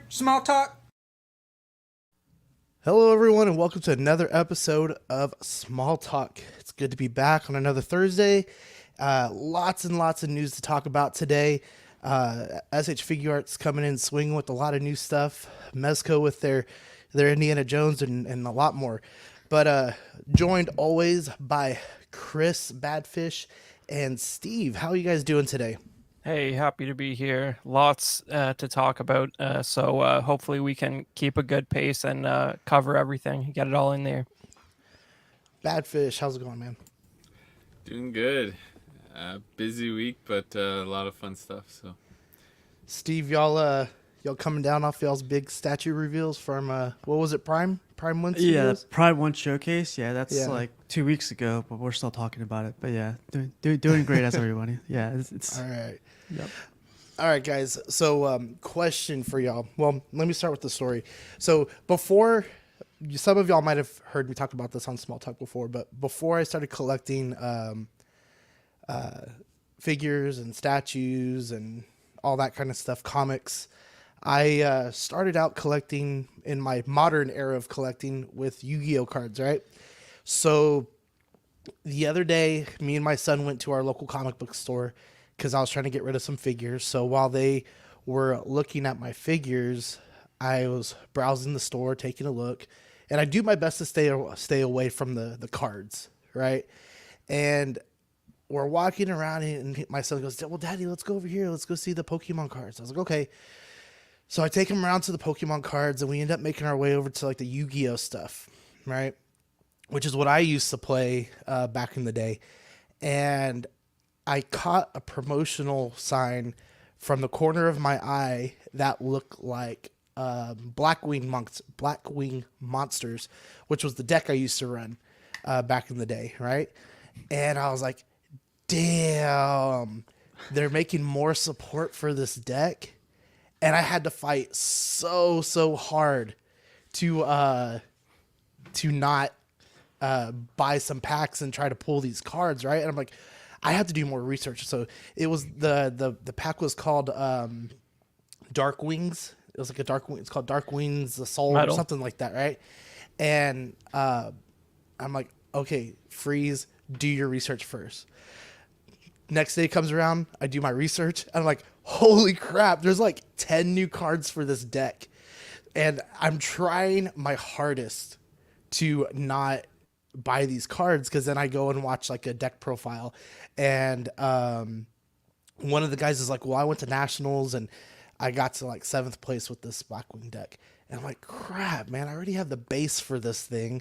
Small talk. Hello, everyone, and welcome to another episode of Small Talk. It's good to be back on another Thursday. Lots and lots of news to talk about today. H.Figuarts coming in swinging with a lot of new stuff. Mezco with their Indiana Jones and a lot more. But joined always by Chris Badfish and Steve. How are you guys doing today? Hey, happy to be here. Lots to talk about. So hopefully we can keep a good pace and cover everything. Get it all in there. Badfish, how's it going, man? Doing good. Busy week, but a lot of fun stuff. So, Steve, y'all coming down off y'all's big statue reveals from what was it, Prime One Yeah, Studios? Prime One Showcase. Yeah, that's Yeah. like 2 weeks ago, but we're still talking about it. But yeah, doing great as everybody. Yeah, it's All right. yep. All right, guys. So, question for y'all. Well, let me start with the story. So, before, some of y'all might have heard me talk about this on Small Talk before, but before I started collecting figures and statues and all that kind of stuff, comics, I started out collecting in my modern era of collecting with Yu-Gi-Oh cards, right? So, the other day, me and my son went to our local comic book store because I was trying to get rid of some figures. So while they were looking at my figures, I was browsing the store, taking a look, and I do my best to stay away from the cards, right? And we're walking around, and my son goes, "Well, Daddy, let's go over here. Let's go see the Pokemon cards." I was like, "Okay." So I take him around to the Pokemon cards, and we end up making our way over to like the Yu-Gi-Oh stuff, right? Which is what I used to play back in the day. And I caught a promotional sign from the corner of my eye that looked like Blackwing Monsters, which was the deck I used to run back in the day, right? And I was like, damn, they're making more support for this deck. And I had to fight so hard to not buy some packs and try to pull these cards, right? And I'm like, I have to do more research. So it was the pack was called Dark Wings. It was like a Dark Wing. It's called Dark Wings, the Soul, Metal. or something like that, right? And I'm like, okay, freeze. Do your research first. Next day comes around, I do my research, and I'm like, holy crap! There's like 10 new cards for this deck, and I'm trying my hardest to not buy these cards because then I go and watch like a deck profile, and one of the guys is like, well, I went to nationals and I got to like 7th place with this Blackwing deck. And I'm like, crap, man, I already have the base for this thing.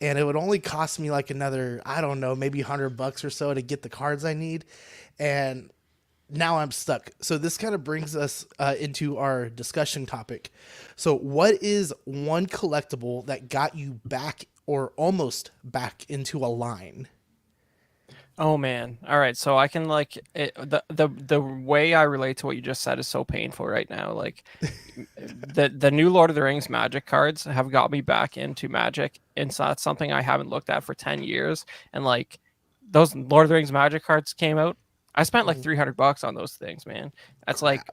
And it would only cost me like another, I don't know, maybe $100 or so to get the cards I need. And now I'm stuck. So this kind of brings us into our discussion topic. So what is one collectible that got you back or almost back into a line? Oh man. All right. So I can the way I relate to what you just said is so painful right now. Like the new Lord of the Rings Magic cards have got me back into Magic, and so that's something I haven't looked at for 10 years. And like those Lord of the Rings Magic cards came out, I spent like $300 on those things, man. That's like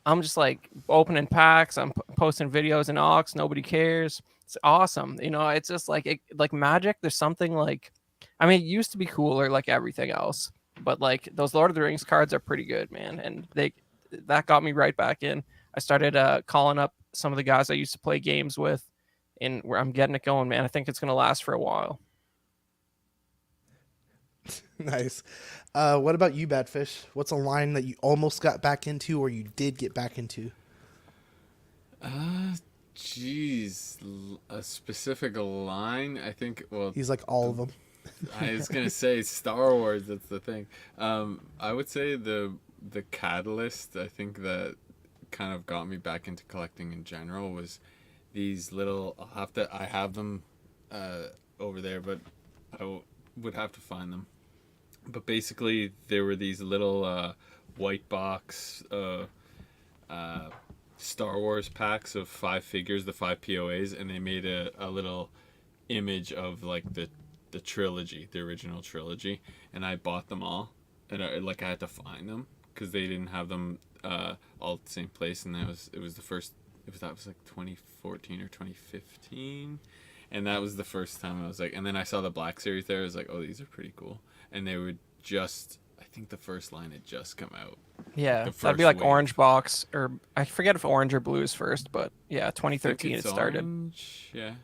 I'm just like opening packs. I'm posting videos in Ox. Nobody cares. It's awesome. It's just like Magic. There's something like, I mean, it used to be cooler like everything else, but like those Lord of the Rings cards are pretty good, man. And that got me right back in. I started calling up some of the guys I used to play games with, and where I'm getting it going, man. I think it's gonna last for a while. Nice. What about you, Badfish? What's a line that you almost got back into or you did get back into? geez, a specific line. I think. Well, He's like all of them. I was gonna say Star Wars. That's the thing. I would say the catalyst. I think that kind of got me back into collecting in general was these little. I have them over there, but would have to find them. But basically, there were these little white box Star Wars packs of 5 figures, the 5 POAs, and they made a little image of like the trilogy, the original trilogy, and I bought them all, and I had to find them because they didn't have them all at the same place, and it was the first. That was like 2014 or 2015, and that was the first time I was like. And then I saw the Black Series there. I was like, oh, these are pretty cool. And they would just. I think the first line had just come out. Yeah, The that'd be first like wave. Orange Box, or I forget if Orange or Blue is first, but yeah, I think 2013 it it's started. Orange, yeah.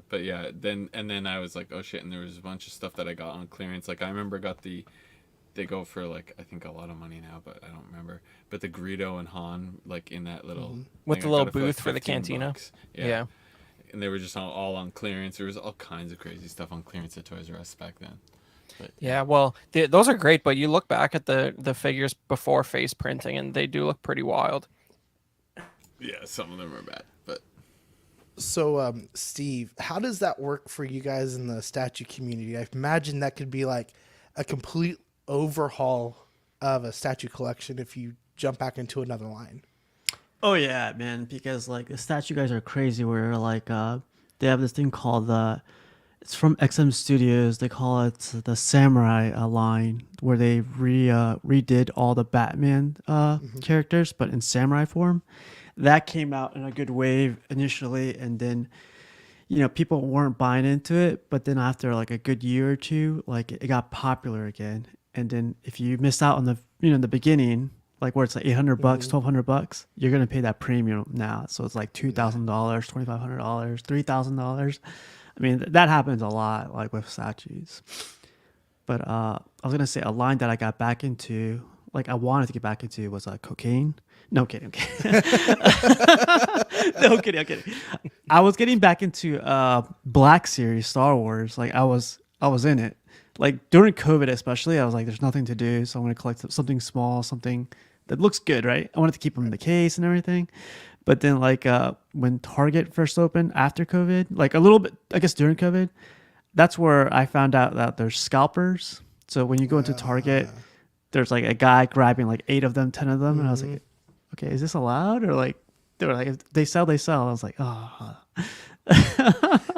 But yeah, then I was like, oh shit, and there was a bunch of stuff that I got on clearance. Like I remember they go for like I think a lot of money now, but I don't remember. But the Greedo and Han like in that little With thing, the I little got it like booth for the 15 cantina. bucks. Yeah. And they were just all on clearance. There was all kinds of crazy stuff on clearance at Toys R Us back then. But, Yeah, well, those are great, but you look back at the figures before face printing, and they do look pretty wild. yeah, some of them are bad, but So, Steve, how does that work for you guys in the statue community? I imagine that could be like a complete overhaul of a statue collection if you jump back into another line. Oh yeah, man, because like the statue guys are crazy where like they have this thing called it's from XM Studios. They call it the Samurai line where they redid all the Batman characters but in samurai form. That came out in a good wave initially, and then people weren't buying into it, but then after like a good year or two, like it got popular again. And then if you miss out on the the beginning, like where it's like $800, $1,200, you're gonna pay that premium now. So it's like $2,000, $2,500, $3,000. I mean, that happens a lot, like with statues. But I was gonna say a line that I got back into, like I wanted to get back into, was cocaine. No kidding. No kidding. I'm kidding. I was getting back into Black Series Star Wars. Like I was in it. Like during COVID, especially, I was like, "There's nothing to do, so I'm gonna collect something small, something that looks good, right?" I wanted to keep them in the case and everything. But then, like when Target first opened after COVID, like a little bit, I guess during COVID, that's where I found out that there's scalpers. So when you go into Target, there's like a guy grabbing like 8 of them, 10 of them, and I was like, "Okay, is this allowed?" Or like they were like, "If they sell, they sell." I was like, "Oh."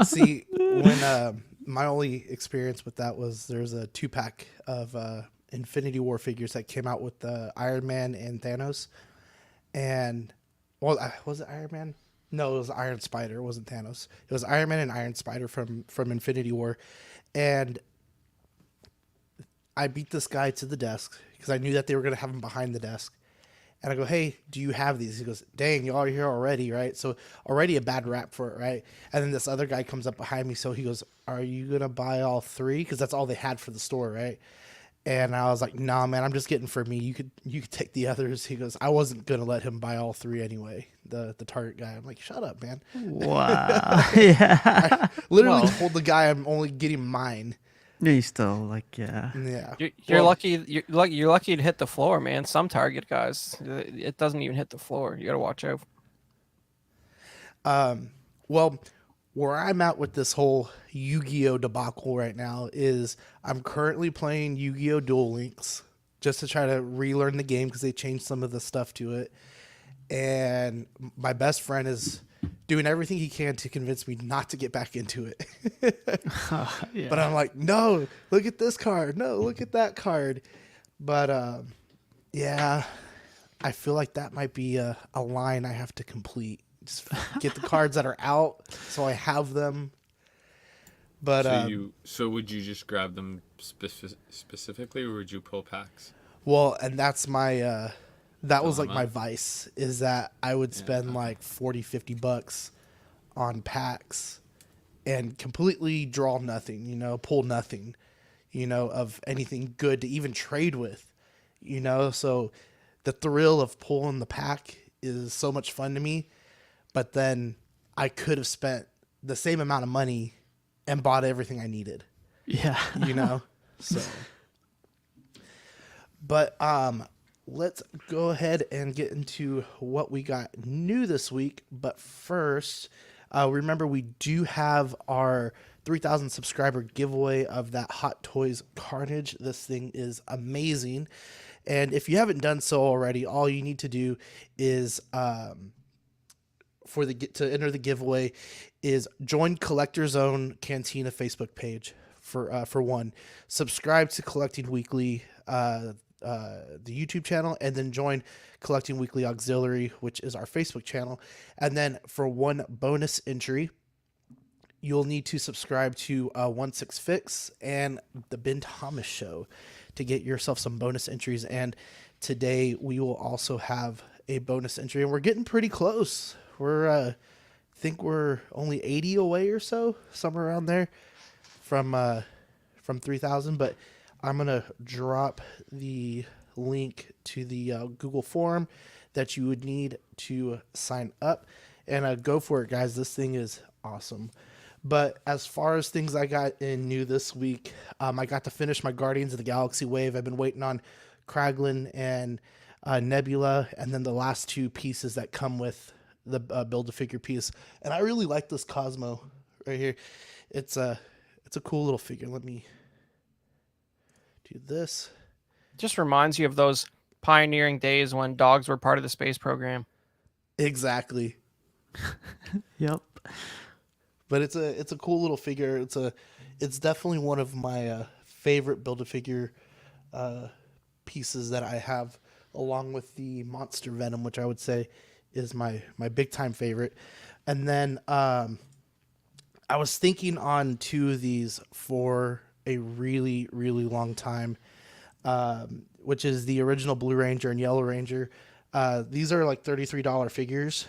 See, when my only experience with that was there's a 2-pack of Infinity War figures that came out with Iron Man and Thanos, and was it Iron Man? No, it was Iron Spider. It wasn't Thanos. It was Iron Man and Iron Spider from Infinity War, and I beat this guy to the desk because I knew that they were gonna have him behind the desk. And I go, "Hey, do you have these?" He goes, "Dang, y'all are here already, right?" So already a bad rap for it, right? And then this other guy comes up behind me. So he goes, "Are you going to buy all 3?" Because that's all they had for the store, right? And I was like, "Nah, man, I'm just getting for me. You could take the others." He goes, "I wasn't going to let him buy all 3 anyway." The Target guy. I'm like, "Shut up, man." Wow. Yeah. I literally Well- told the guy I'm only getting mine. You still like, yeah. Yeah. You're Well, lucky. You're lucky to hit the floor, man. Some Target guys, it doesn't even hit the floor. You gotta watch out. Well, where I'm at with this whole Yu-Gi-Oh debacle right now is I'm currently playing Yu-Gi-Oh Duel Links just to try to relearn the game because they changed some of the stuff to it. And my best friend is doing everything he can to convince me not to get back into it. Yeah. But I'm like, "No, look at this card. No, look at that card." But yeah, I feel like that might be a line I have to complete. Just get the cards that are out so I have them. But so would you just grab them specifically, or would you pull packs? well, and that's my that was like Dilemma. my vice, is that I would spend like $40-$50 on packs and completely draw nothing, pull nothing, of anything good to even trade with, so the thrill of pulling the pack is so much fun to me. But then I could have spent the same amount of money and bought everything I needed, Yeah. so. But let's go ahead and get into what we got new this week. But first, remember we do have our 3,000 subscriber giveaway of that Hot Toys Carnage. This thing is amazing. And if you haven't done so already, all you need to do is to enter the giveaway is join Collector Zone Cantina Facebook page for one. Subscribe to Collecting Weekly, the YouTube channel, and then join Collecting Weekly Auxiliary, which is our Facebook channel. And then for one bonus entry, you'll need to subscribe to 16 Fix and the Ben Thomas Show to get yourself some bonus entries. And today we will also have a bonus entry, and we're getting pretty close. I think we're only 80 away or so, somewhere around there from 3,000. But I'm gonna drop the link to the Google form that you would need to sign up, and go for it, guys. This thing is awesome. But as far as things I got in new this week, I got to finish my Guardians of the Galaxy wave. I've been waiting on Kraglin and Nebula, and then the last two pieces that come with the Build-A-Figure piece. And I really like this Cosmo right here. It's a cool little figure. Let me do this. Just reminds you of those pioneering days when dogs were part of the space program. Exactly. Yep. But it's a cool little figure. It's definitely one of my favorite Build-A-Figure pieces that I have, along with the Monster Venom, which I would say is my big time favorite. And then I was thinking on two of these for a really, really long time, which is the original Blue Ranger and Yellow Ranger. These are like $33 figures,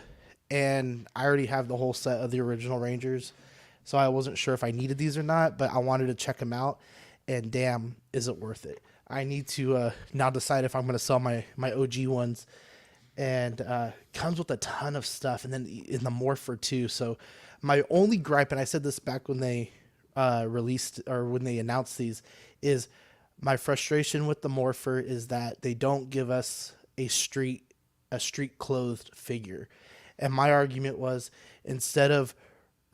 and I already have the whole set of the original Rangers, so I wasn't sure if I needed these or not, but I wanted to check them out, and damn, is it worth it. I need to now decide if I'm going to sell my OG ones, and comes with a ton of stuff, and then in the Morpher too. So my only gripe, and I said this back when they released, or when they announced these, is my frustration with the Morpher is that they don't give us a street clothed figure. And my argument was, instead of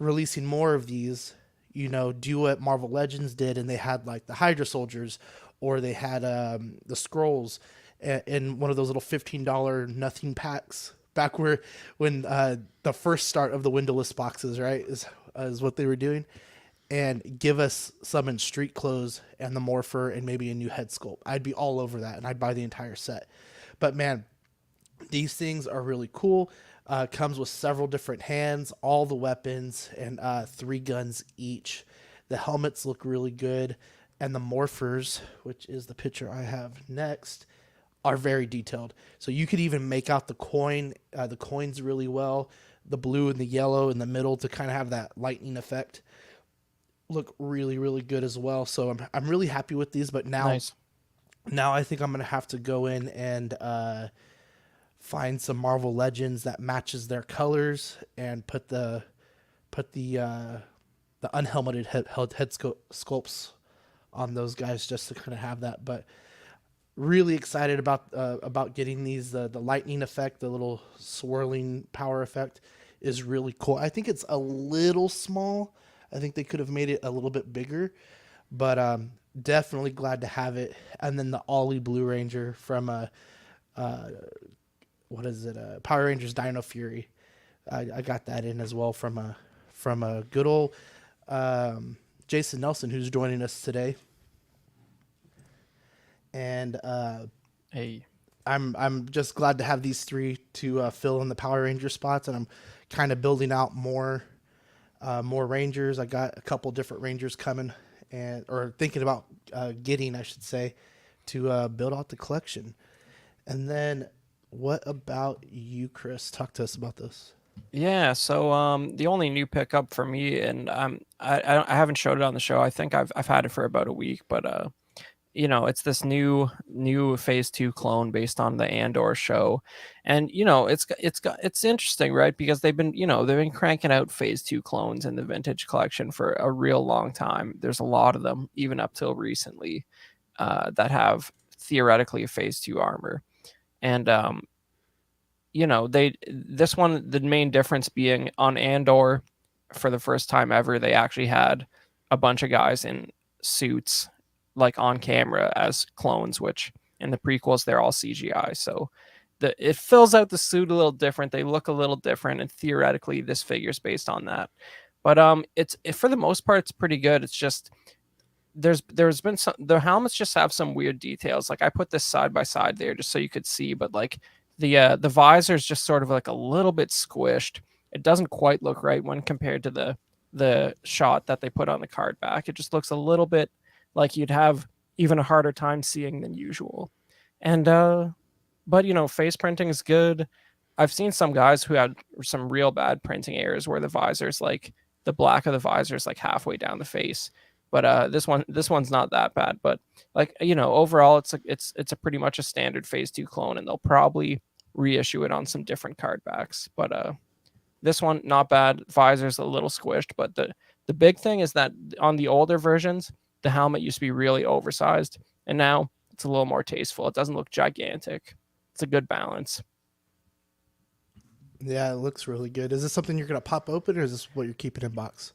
releasing more of these, do what Marvel Legends did, and they had like the Hydra Soldiers, or they had the Scrolls in one of those little $15 nothing packs back when the first start of the windowless boxes, right, is what they were doing, and give us some in street clothes and the Morpher and maybe a new head sculpt. I'd be all over that, and I'd buy the entire set. But man, these things are really cool. Comes with several different hands, all the weapons, and 3 guns each. The helmets look really good, and the Morphers, which is the picture I have next, are very detailed. So you could even make out the coins really well. The blue and the yellow in the middle to kind of have that lightning effect look really, really good as well. So I'm really happy with these. But now I think I'm gonna have to go in and find some Marvel Legends that matches their colors, and put the unhelmeted head sculpts on those guys, just to kind of have that. But really excited about getting these. The lightning effect, the little swirling power effect, is really cool. I think it's a little small. I think they could have made it a little bit bigger, but definitely glad to have it. And then the Ollie Blue Ranger from Power Rangers Dino Fury. I got that in as well from a good old Jason Nelson, who's joining us today. And Hey, I'm just glad to have these 3 to fill in the Power Ranger spots, and I'm kind of building out more Rangers. I got a couple different Rangers coming, or thinking about getting, I should say, to build out the collection. And then, what about you, Chris? Talk to us about this. yeah. So the only new pickup for me, and I haven't showed it on the show. I think I've had it for about a week, but it's this new phase 2 clone based on the Andor show. And it's interesting, right? Because they've been cranking out phase 2 clones in the vintage collection for a real long time. There's a lot of them, even up till recently, that have theoretically a phase 2 armor. And this one, the main difference being on Andor, for the first time ever, they actually had a bunch of guys in suits, like on camera, as clones, which in the prequels they're all CGI. So it fills out the suit a little different. They look a little different, and theoretically this figure's based on that. But it's for the most part it's pretty good. It's just there's been some, the helmets just have some weird details. Like I put this side by side there just so you could see, but like the visor is just sort of like a little bit squished. It doesn't quite look right when compared to the shot that they put on the card back. It just looks a little bit like you'd have even a harder time seeing than usual. And but you know, face printing is good. I've seen some guys who had some real bad printing errors where the visor's like the black of the visor is like halfway down the face. But this one's not that bad. But like you know, overall it's a pretty much a standard phase 2 clone, and they'll probably reissue it on some different card backs. But this one not bad. Visor's a little squished, but the big thing is that on the older versions, the helmet used to be really oversized, and now it's a little more tasteful. It doesn't look gigantic. It's a good balance. Yeah, it looks really good. Is this something you're gonna pop open, or is this what you're keeping in box?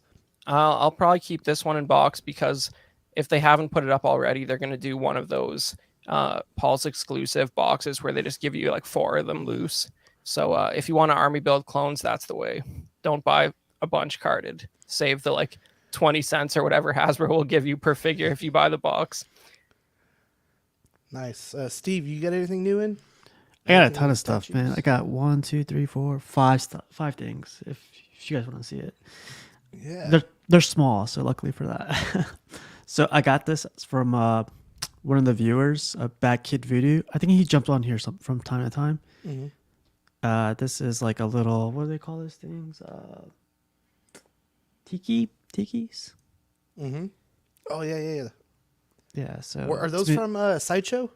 I'll probably keep this one in box because if they haven't put it up already, they're going to do one of those Pulse exclusive boxes where they just give you like 4 of them loose. So if you want to army build clones, that's the way. Don't buy a bunch carded. Save the like 20 cents or whatever Hasbro will give you per figure if you buy the box. Nice. Steve, you got anything new in? I got a Anything ton with of stuff, statues? man. I got 1, 2, 3, 4, 5 stuff, 5 things. If you guys want to see it, Yeah. they're small, so luckily for that. So I got this from one of the viewers, Bad Kid Voodoo. I think he jumped on here from time to time. Mhm. This is like a little, what do they call those things? Tikis. Mhm. Oh yeah. Yeah. So Are those from Sideshow?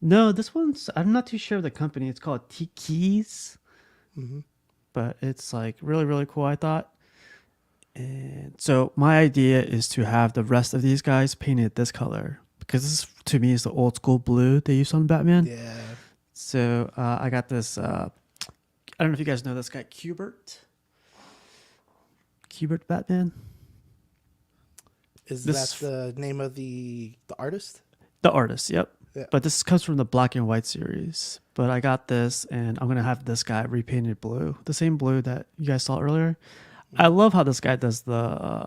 No, this one's. I'm not too sure of the company. It's called Tikis, Mhm. but it's like really really cool. I thought. And so my idea is to have the rest of these guys painted this color because this to me is the old school blue they use on Batman. Yeah. So I got this. I don't know if you guys know this guy, Qbert. Qbert Batman. Is This- that the name of the artist? The artist, yep. Yeah. But this comes from the Black and White series. But I got this, and I'm gonna have this guy repainted blue, the same blue that you guys saw earlier. I love how this guy does the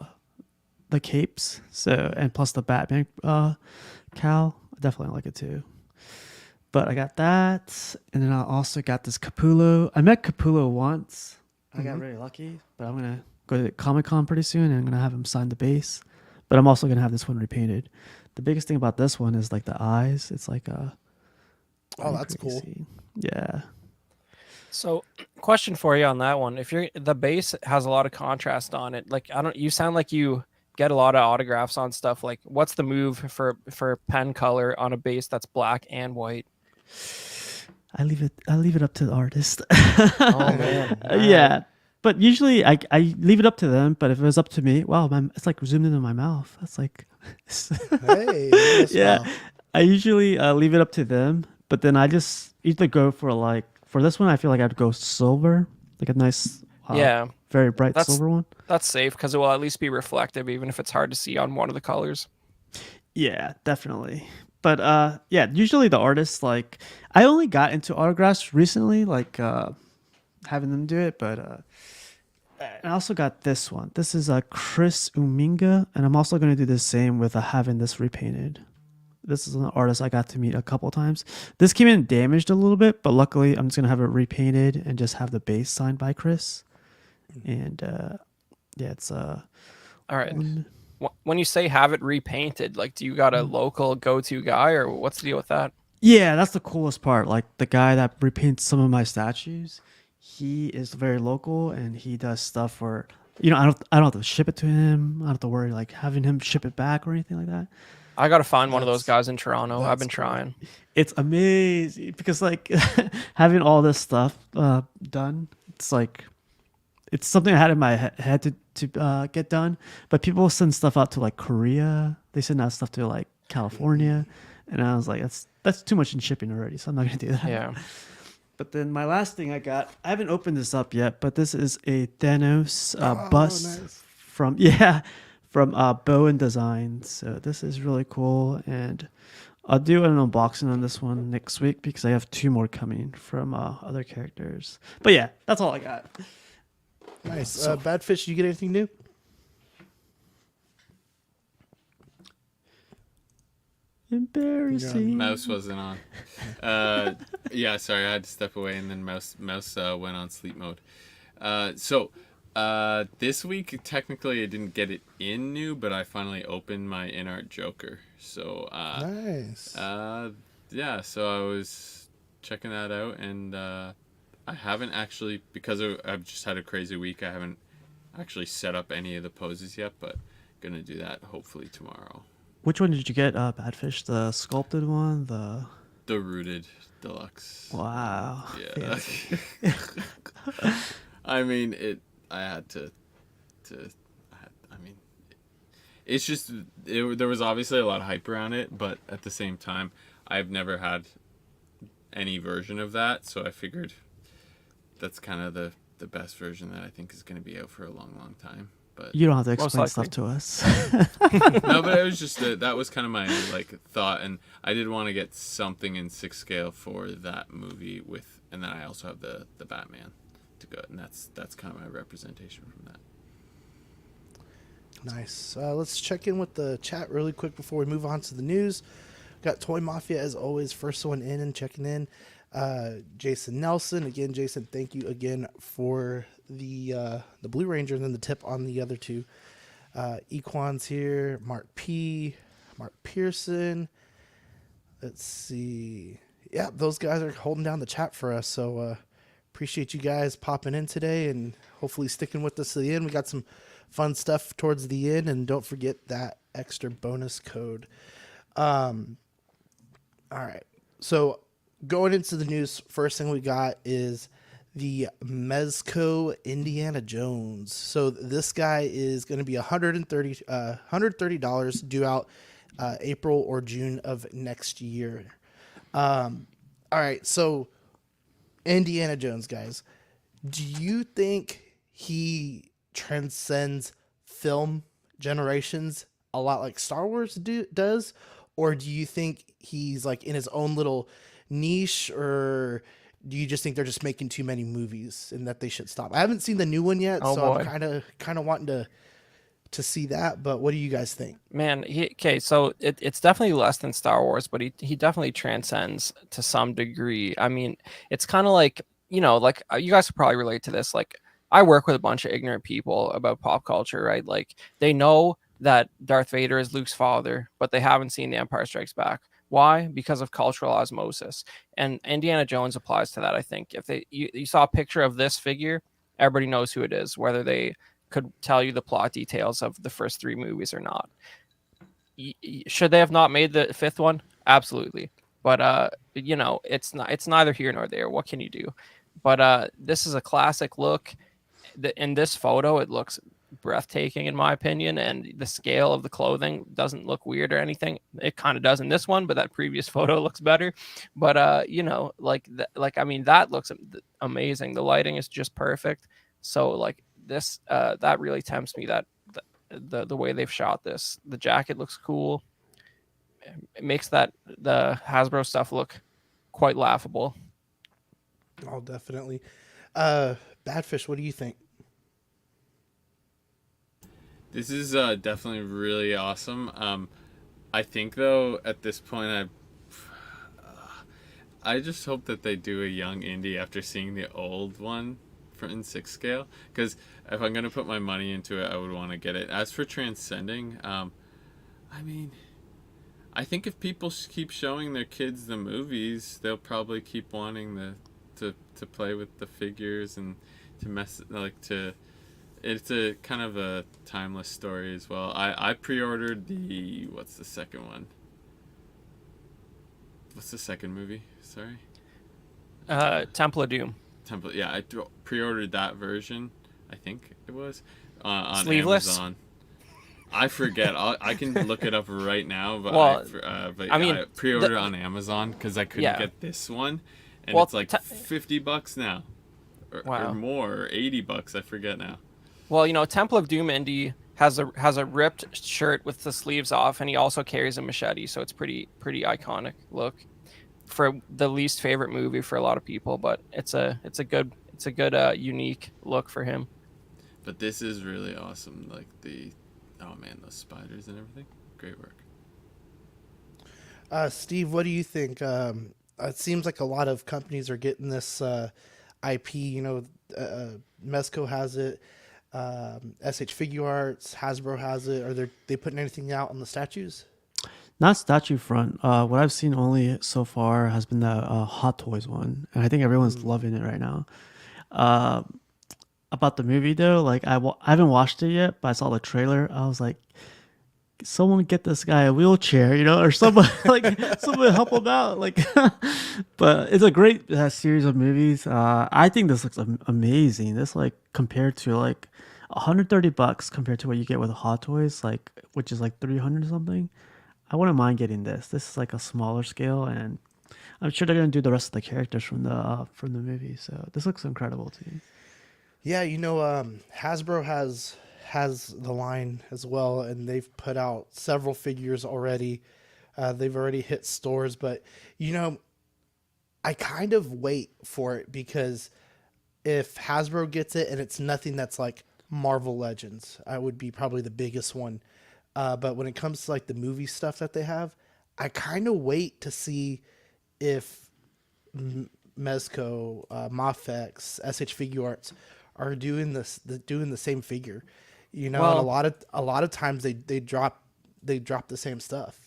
capes. So and plus the Batman cowl, I definitely like it too. But I got that, and then I also got this Capullo. I met Capullo once. I got really lucky, but I'm gonna go to Comic-Con pretty soon, and I'm gonna have him sign the base. But I'm also gonna have this one repainted. The biggest thing about this one is like the eyes. It's like Oh, that's cool. crazy. Yeah. So, question for you on that one: if the base has a lot of contrast on it, like you sound like you get a lot of autographs on stuff. Like, what's the move for pen color on a base that's black and white? I leave it up to the artist. Oh man, Yeah. But usually I leave it up to them. But if it was up to me, wow, it's like zoomed into my mouth. That's like, Hey. Yes, yeah. wow. I usually leave it up to them. But then I just either go for this one, I feel like I'd go silver, like a nice, yeah, very bright That's- silver one. that's safe because it will at least be reflective, even if it's hard to see on one of the colors. Yeah, definitely. But yeah, usually the artists like I only got into autographs recently, like having them do it. But I also got this one. This is Chris Uminga, and I'm also going to do the same with having this repainted. This is an artist I got to meet a couple times. This came in damaged a little bit, but luckily I'm just going to have it repainted and just have the base signed by Chris. And yeah, it's All right. When you say have it repainted, like, do you got a local go-to guy, or what's the deal with that? Yeah, that's the coolest part. Like the guy that repaints some of my statues, he is very local and he does stuff for I don't have to ship it to him. I don't have to worry like having him ship it back or anything like that. I gotta find one of those That's- guys in Toronto. I've been that's cool. trying. It's amazing because like having all this stuff done, it's like it's something I had in my head to get done. But people send stuff out to like Korea. They send out stuff to like California, and I was like, that's too much in shipping already, so I'm not gonna do that. Yeah. But then my last thing I got, I haven't opened this up yet, but this is a Thanos bust nice. from Bowen Designs. So this is really cool, and I'll do an unboxing on this one next week because I have 2 more coming from other characters. But yeah, that's all I got. Nice. Badfish, you get anything new? Embarrassing. Mouse wasn't on. Yeah, sorry, I had to step away, and then Mouse went on sleep mode. This week technically I didn't get it in new, but I finally opened my In-Art Joker. Nice. Yeah, so I was checking that out, and I haven't actually, because I've just had a crazy week, I haven't actually set up any of the poses yet, but gonna do that hopefully tomorrow. Which one did you get, Badfish? The sculpted one? The Rooted Deluxe. Wow. Yeah. Fancy. I mean, I had to. I mean, it's just there was obviously a lot of hype around it, but at the same time, I've never had any version of that, so I figured that's kind of the best version that I think is going to be out for a long, long time. But You don't have to Most explain likely. stuff to us. no, but it was just that was kind of my thought, and I did want to get something in 6 scale for that movie and then I also have the Batman to go, and that's kind of my representation from that. Nice. Let's check in with the chat really quick before we move on to the news. Got Toy Mafia as always, first one in and checking in. Jason Nelson, again, Jason, thank you again for the Blue Ranger and then the tip on the other two. Equan's here, Mark Pearson. Let's see. Yeah, those guys are holding down the chat for us, so appreciate you guys popping in today and hopefully sticking with us to the end. We got some fun stuff towards the end, and don't forget that extra bonus code. All right, so going into the news, first thing we got is the Mezco Indiana Jones. So this guy is going to be $130 due out April or June of next year. All right, so Indiana Jones, guys, do you think he transcends film generations a lot like Star Wars does, or do you think he's like in his own little niche, or do you just think they're just making too many movies and that they should stop? I haven't seen the new one yet, Oh, so boy. I'm kind of wanting to see that. But what do you guys think? Man, so it's definitely less than Star Wars, but he definitely transcends to some degree. I mean, it's kind of like, like you guys could probably relate to this. Like, I work with a bunch of ignorant people about pop culture, right? Like, they know that Darth Vader is Luke's father, but they haven't seen The Empire Strikes Back. Why? Because of cultural osmosis. And Indiana Jones applies to that, I think. If you saw a picture of this figure, everybody knows who it is, whether they could tell you the plot details of the first 3 movies or not. Should they have not made the 5th one? Absolutely. But it's neither here nor there. What can you do? But this is a classic look. In this photo, it looks breathtaking in my opinion, and the scale of the clothing doesn't look weird or anything. It kind of does in this one, but that previous photo looks better. But I mean, that looks amazing. The lighting is just perfect. So like this, that really tempts me, that the way they've shot this. The jacket looks cool. It makes the Hasbro stuff look quite laughable. Oh, definitely. Badfish, what do you think? This is definitely really awesome. I think though at this point I just hope that they do a young Indy after seeing the old one in 6 scale, because if I'm gonna put my money into it, I would want to get it. As for transcending, I mean, I think if people keep showing their kids the movies, they'll probably keep wanting to play with the figures and it's a kind of a timeless story as well. I pre-ordered what's the second one? What's the second movie? Sorry. Temple of Doom. Yeah, I pre-ordered that version. I think it was on Sleeveless? Amazon. I forget. I can look it up right now, but Well, I pre-ordered it on Amazon because I couldn't get this one, and Well, it's like $50 now, or more, or $80. I forget now. Well, Temple of Doom Indy has a ripped shirt with the sleeves off, and he also carries a machete, so it's pretty iconic look for the least favorite movie for a lot of people, but it's a good unique look for him. But this is really awesome. Like those spiders and everything. Great work. Steve, what do you think? It seems like a lot of companies are getting this IP. Mezco has it. H.Figuarts, Hasbro has it. Are they putting anything out on the statues? Not statue front. What I've seen only so far has been the Hot Toys one, and I think everyone's Mm. loving it right now. Uh, about the movie though, like I haven't watched it yet, but I saw the trailer. I was like, someone get this guy a wheelchair, or someone like someone help him out, like. But it's a great series of movies. I think this looks amazing. This like compared to like $130 compared to what you get with Hot Toys, like which is like 300 something. I wouldn't mind getting this. This is like a smaller scale, and I'm sure they're gonna do the rest of the characters from the movie. So this looks incredible to me. Yeah, Hasbro has the line as well, and they've put out several figures already. They've already hit stores, but you know, I kind of wait for it because if Hasbro gets it and it's nothing that's like Marvel Legends, I would be probably the biggest one. But when it comes to like the movie stuff that they have, I kind of wait to see if Mezco, Mafex, Figuarts are doing the same figure, and Well, a lot of times they drop the same stuff.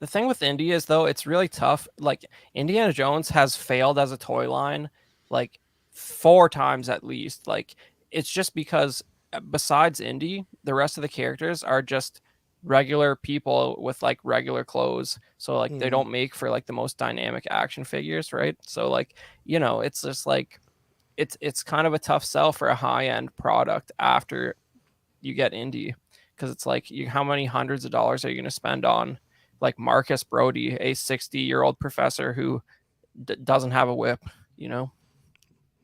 the thing with indie is though it's really tough. Like Indiana Jones has failed as a toy line like 4 times at least. Like it's just because besides Indy, the rest of the characters are just regular people with like regular clothes. So like they Mm. don't make for like the most dynamic action figures, right? So like, it's just like it's kind of a tough sell for a high-end product after you get indie because it's like how many hundreds of dollars are you going to spend on like Marcus Brody, a 60-year-old professor who doesn't have a whip, you know?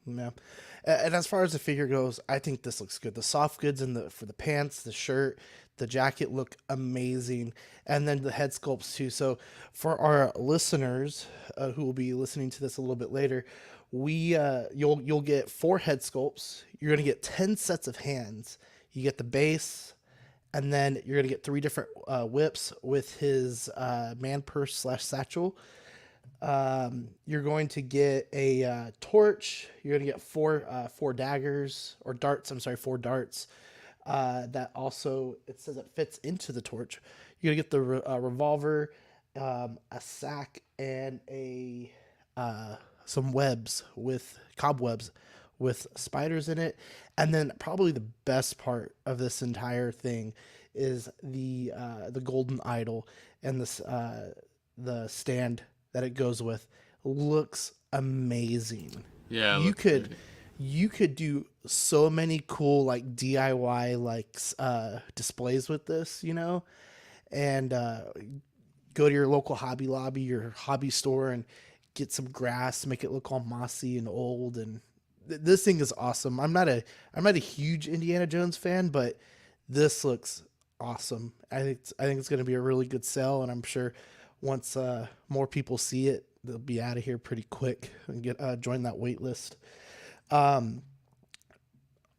Yeah. And as far as the figure goes, I think this looks good. The soft goods and the for the pants, the shirt, the jacket look amazing, and then the head sculpts too. So for our listeners who will be listening to this a little bit later, we you'll get 4 head sculpts. You're gonna get 10 sets of hands. You get the base, and then you're gonna get 3 different whips with his man purse slash satchel. You're going to get a torch. You're going to get four daggers or darts. I'm sorry, 4 darts. That also it says it fits into the torch. You're gonna get the revolver, a sack, and a some webs with cobwebs with spiders in it. And then probably the best part of this entire thing is the golden idol and this the stand that it goes with looks amazing. Yeah, it You looks could great. you could do so many cool like DIY like displays with this, and go to your local Hobby Lobby, your hobby store, and get some grass, make it look all mossy and old. And this thing is awesome. I'm not a huge Indiana Jones fan, but this looks awesome. I think it's going to be a really good sell, and I'm sure once more people see it, they'll be out of here pretty quick and get join that wait list. Um,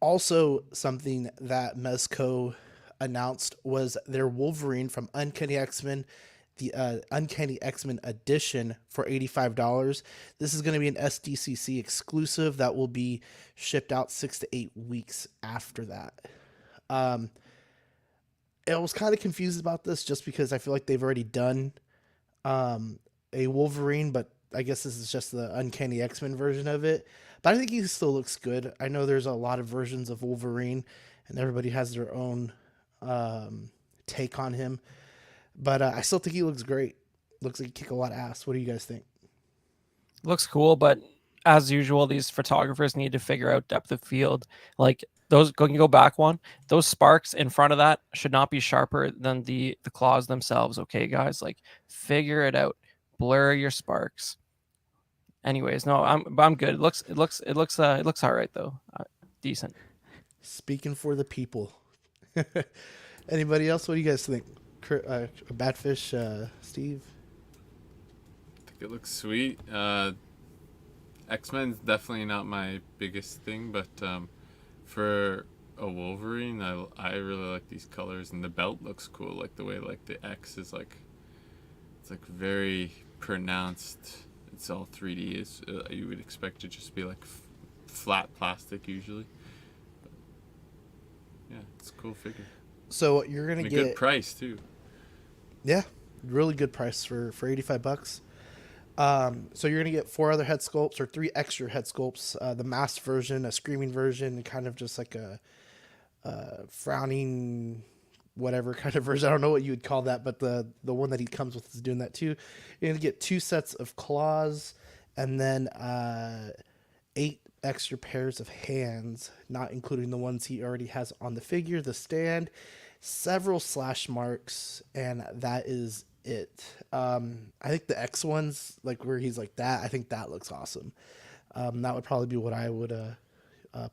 Also, something that Mezco announced was their Wolverine from Uncanny X-Men, the Uncanny X-Men edition for $85. This is going to be an SDCC exclusive that will be shipped out 6 to 8 weeks after that. Um, I was kind of confused about this just because I feel like they've already done a Wolverine, but I guess this is just the Uncanny X-Men version of it. But I think he still looks good. I know there's a lot of versions of Wolverine, and everybody has their own take on him. But I still think he looks great. Looks like he kick a lot of ass. What do you guys think? Looks cool, but as usual, these photographers need to figure out depth of field. Like those, can you go back one? Those sparks in front of that should not be sharper than the claws themselves. Okay, guys, like figure it out. Blur your sparks. Anyways, no, I'm good. It looks all right though. Decent. Speaking for the people. Anybody else? What do you guys think? Badfish, Steve? I think it looks sweet. X-Men's definitely not my biggest thing, but for a Wolverine, I really like these colors, and the belt looks cool. Like the way like the X is like It's like very pronounced. It's all 3D. It's you would expect it just to be like flat plastic usually. But yeah, it's a cool figure. So you're gonna And a get good price too. yeah, really good price for $85. So you're gonna get 4 other head sculpts or 3 extra head sculpts. The masked version, a screaming version, and kind of just like a frowning, whatever kind of version. I don't know what you would call that, but the one that he comes with is doing that too. You're gonna get 2 sets of claws, and then 8 extra pairs of hands, not including the ones he already has on the figure, the stand, several slash marks, and that is it. I think the X ones, like where he's like that, I think that looks awesome. That would probably be what I would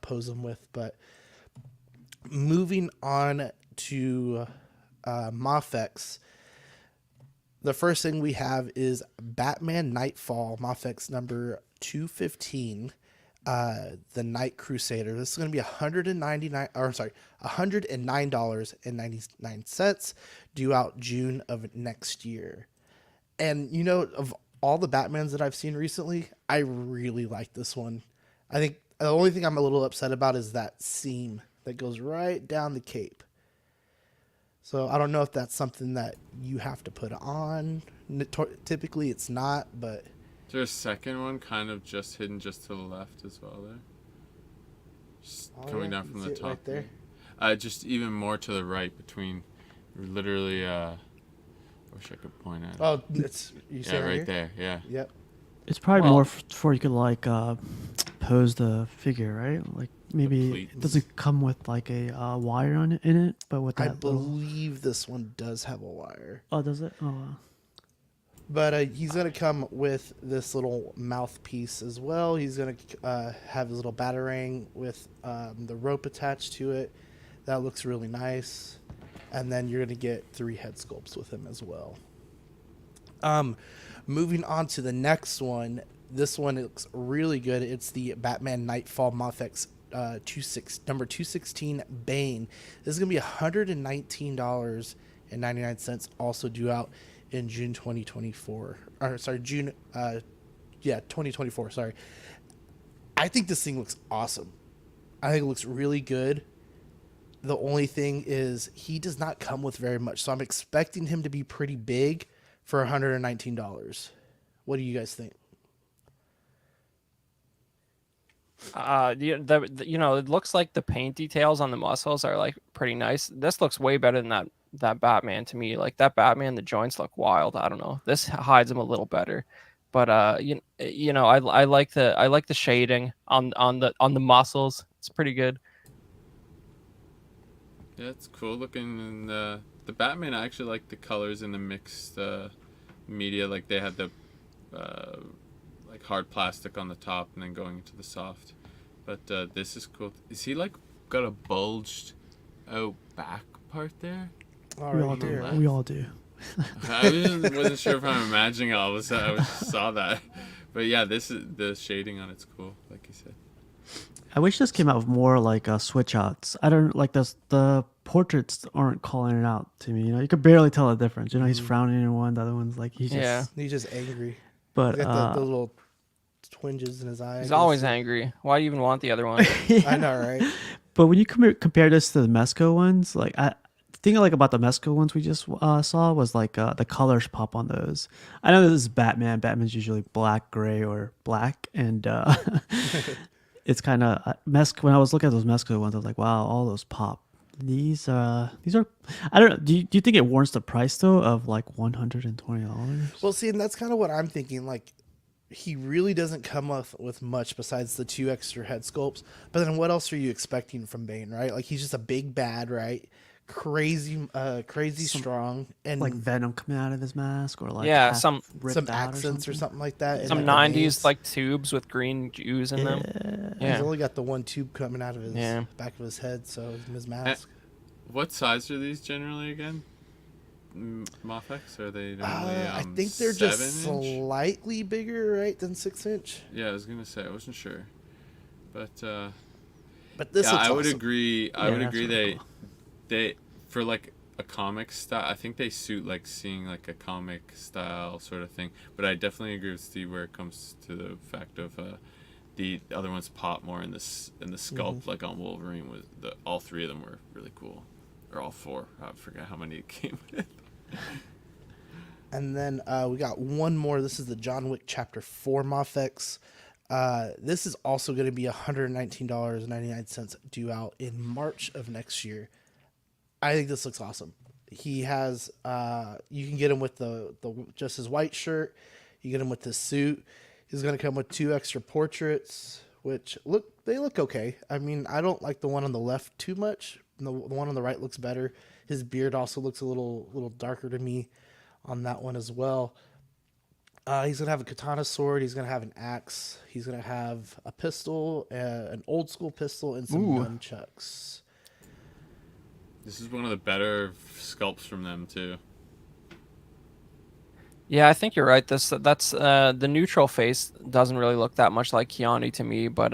pose him with. But moving on to Mafex, the first thing we have is Batman Nightfall Mafex number 215. The Night Crusader. This is going to be $109.99, due out June of next year. And you know, of all the Batmans that I've seen recently, I really like this one. I think the only thing I'm a little upset about is that seam that goes right down the cape. So I don't know if that's something that you have to put on. Typically it's not, but Is there a second one kind of just hidden just to the left as well there? Just coming down from the top. right there. Just even more to the right between literally I wish I could point at it. Oh, it's you Yeah, say right here? there. Yeah. Yep. It's probably Well- more for you could like pose the figure, right? Like maybe pleats. does it come with like a wire on it in it? But with I that little believe this one does have a wire. oh, does it? Oh, wow. But he's going to come with this little mouthpiece as well. He's going to have his little batarang with the rope attached to it. That looks really nice. And then you're going to get 3 head sculpts with him as well. Moving on to the next one. This one looks really good. It's the Batman Nightfall Mafex number 216 Bane. This is going to be $119.99, also due out in June 2024. Or sorry, 2024, sorry. I think this thing looks awesome. I think it looks really good. The only thing is he does not come with very much, so I'm expecting him to be pretty big for $119. What do you guys think? You know, it looks like the paint details on the muscles are like pretty nice. This looks way better than that Batman to me. Like that Batman, the joints look wild. I don't know. This hides them a little better, but you know, I like the shading on the muscles. It's pretty good. Yeah, it's cool looking. And the Batman, I actually like the colors in the mixed media. Like they had the like hard plastic on the top and then going into the soft. But this is cool. Is he like got a bulged out back part there? We all do. We all do. I wasn't sure if I'm imagining all of a sudden. I just saw that. But yeah, this is the shading on it's cool, like you said. I wish this came out with more like switch outs. I don't like this. The portraits aren't calling it out to me. You know, you could barely tell the difference. You know, he's frowning in one, the other one's like he's just. Yeah. He's just angry. But He's got the little twinges in his eye. He's always angry. Why do you even want the other one? I know, right? But when you compare this to the Mezco ones, like the thing I like about the Mezco ones we just saw was like the colors pop on those. I know this is Batman. Batman's usually black, gray, or black, and it's kind of Mezco. When I was looking at those Mezco ones, I was like, wow, all those pop. These are I don't know. Do you think it warrants the price though of like $120? Well, see, and that's kind of what I'm thinking. Like, he really doesn't come up with much besides the 2 extra head sculpts. But then what else are you expecting from Bane, right? Like, he's just a big bad, right? Crazy strong, and Like Venom coming out of his mask, or like Yeah, half some ripped some out accents or something like that. and Some like the 90s veins. like tubes with green ooze in them. He's Yeah. only got the one tube coming out of his Yeah. back of his head, so his mask. What size are these generally again? Mafex? Are they normally I think they're just 7-inch? slightly bigger, right, than 6-inch. Yeah, I was gonna say I wasn't sure, but But this yeah, looks I would awesome. agree. I Yeah, would that's agree. really cool. They for like a comic style. I think they suit like seeing like a comic style sort of thing. But I definitely agree with Steve where it comes to the fact of the other ones pop more in this in the sculpt. Like on Wolverine, was all three of them were really cool, or all four. I forget how many it came with. And then we got one more. This is the John Wick Chapter 4 Mafex. This is also going to be $119.99 due out in March of next year. I think this looks awesome. He has, you can get him with the just his white shirt. You get him with his suit. He's going to come with 2 extra portraits, which they look okay. I mean, I don't like the one on the left too much. The one on the right looks better. His beard also looks a little darker to me on that one as well. He's going to have a katana sword. He's going to have an axe. He's going to have a pistol, an old school pistol, and some nunchucks. This is one of the better sculpts from them too. Yeah, I think you're right. That's the neutral face doesn't really look that much like Keanu to me, but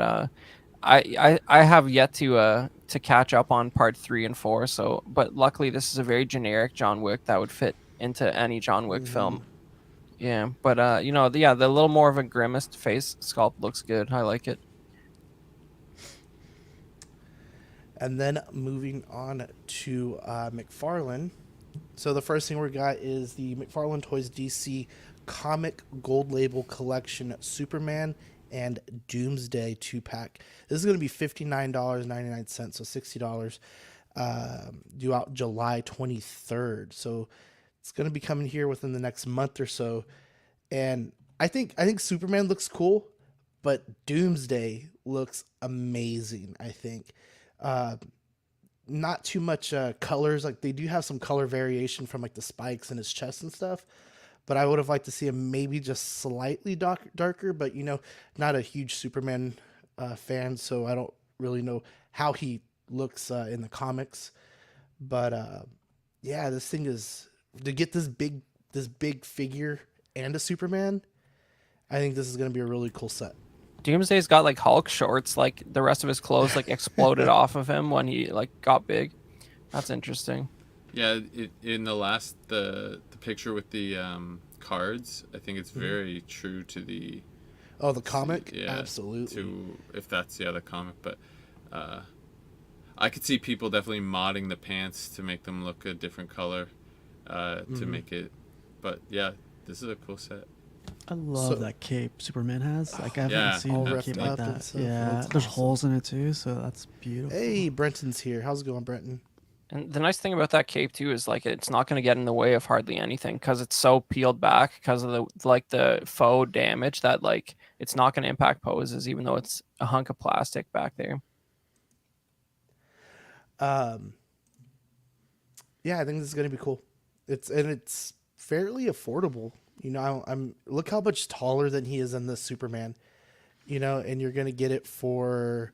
I have yet to catch up on part 3 and 4. So, but luckily this is a very generic John Wick that would fit into any John Wick film. Yeah, but the little more of a grimaced face sculpt looks good. I like it. And then moving on to McFarlane. So the first thing we got is the McFarlane Toys DC Comic Gold Label Collection Superman and Doomsday 2-pack. This is going to be $59.99, so $60, due out July 23rd. So it's going to be coming here within the next month or so. And I think Superman looks cool, but Doomsday looks amazing, I think. Not too much colors. Like, they do have some color variation from like the spikes in his chest and stuff, but I would have liked to see him maybe just slightly darker, but not a huge Superman fan, so I don't really know how he looks in the comics. But yeah, this thing is, to get this big figure and a Superman, I think this is going to be a really cool set. Doomsday's got like Hulk shorts, like the rest of his clothes like exploded off of him when he like got big. That's interesting. Yeah, in the picture with the cards, I think it's very true to the comic. Yeah, absolutely. To if that's the comic, but I could see people definitely modding the pants to make them look a different color, to make it. But yeah, this is a cool set. I love that cape Superman has. Like, I haven't Yeah, seen all a ripped cape up like and that. stuff. Yeah, That's there's awesome. holes in it too, so that's beautiful. Hey, Brenton's here. How's it going, Brenton? And the nice thing about that cape too is like it's not going to get in the way of hardly anything because it's so peeled back because of the faux damage that like it's not going to impact poses even though it's a hunk of plastic back there. Yeah, I think this is going to be cool. It's fairly affordable. I'm look how much taller than he is in this Superman. And you're going to get it for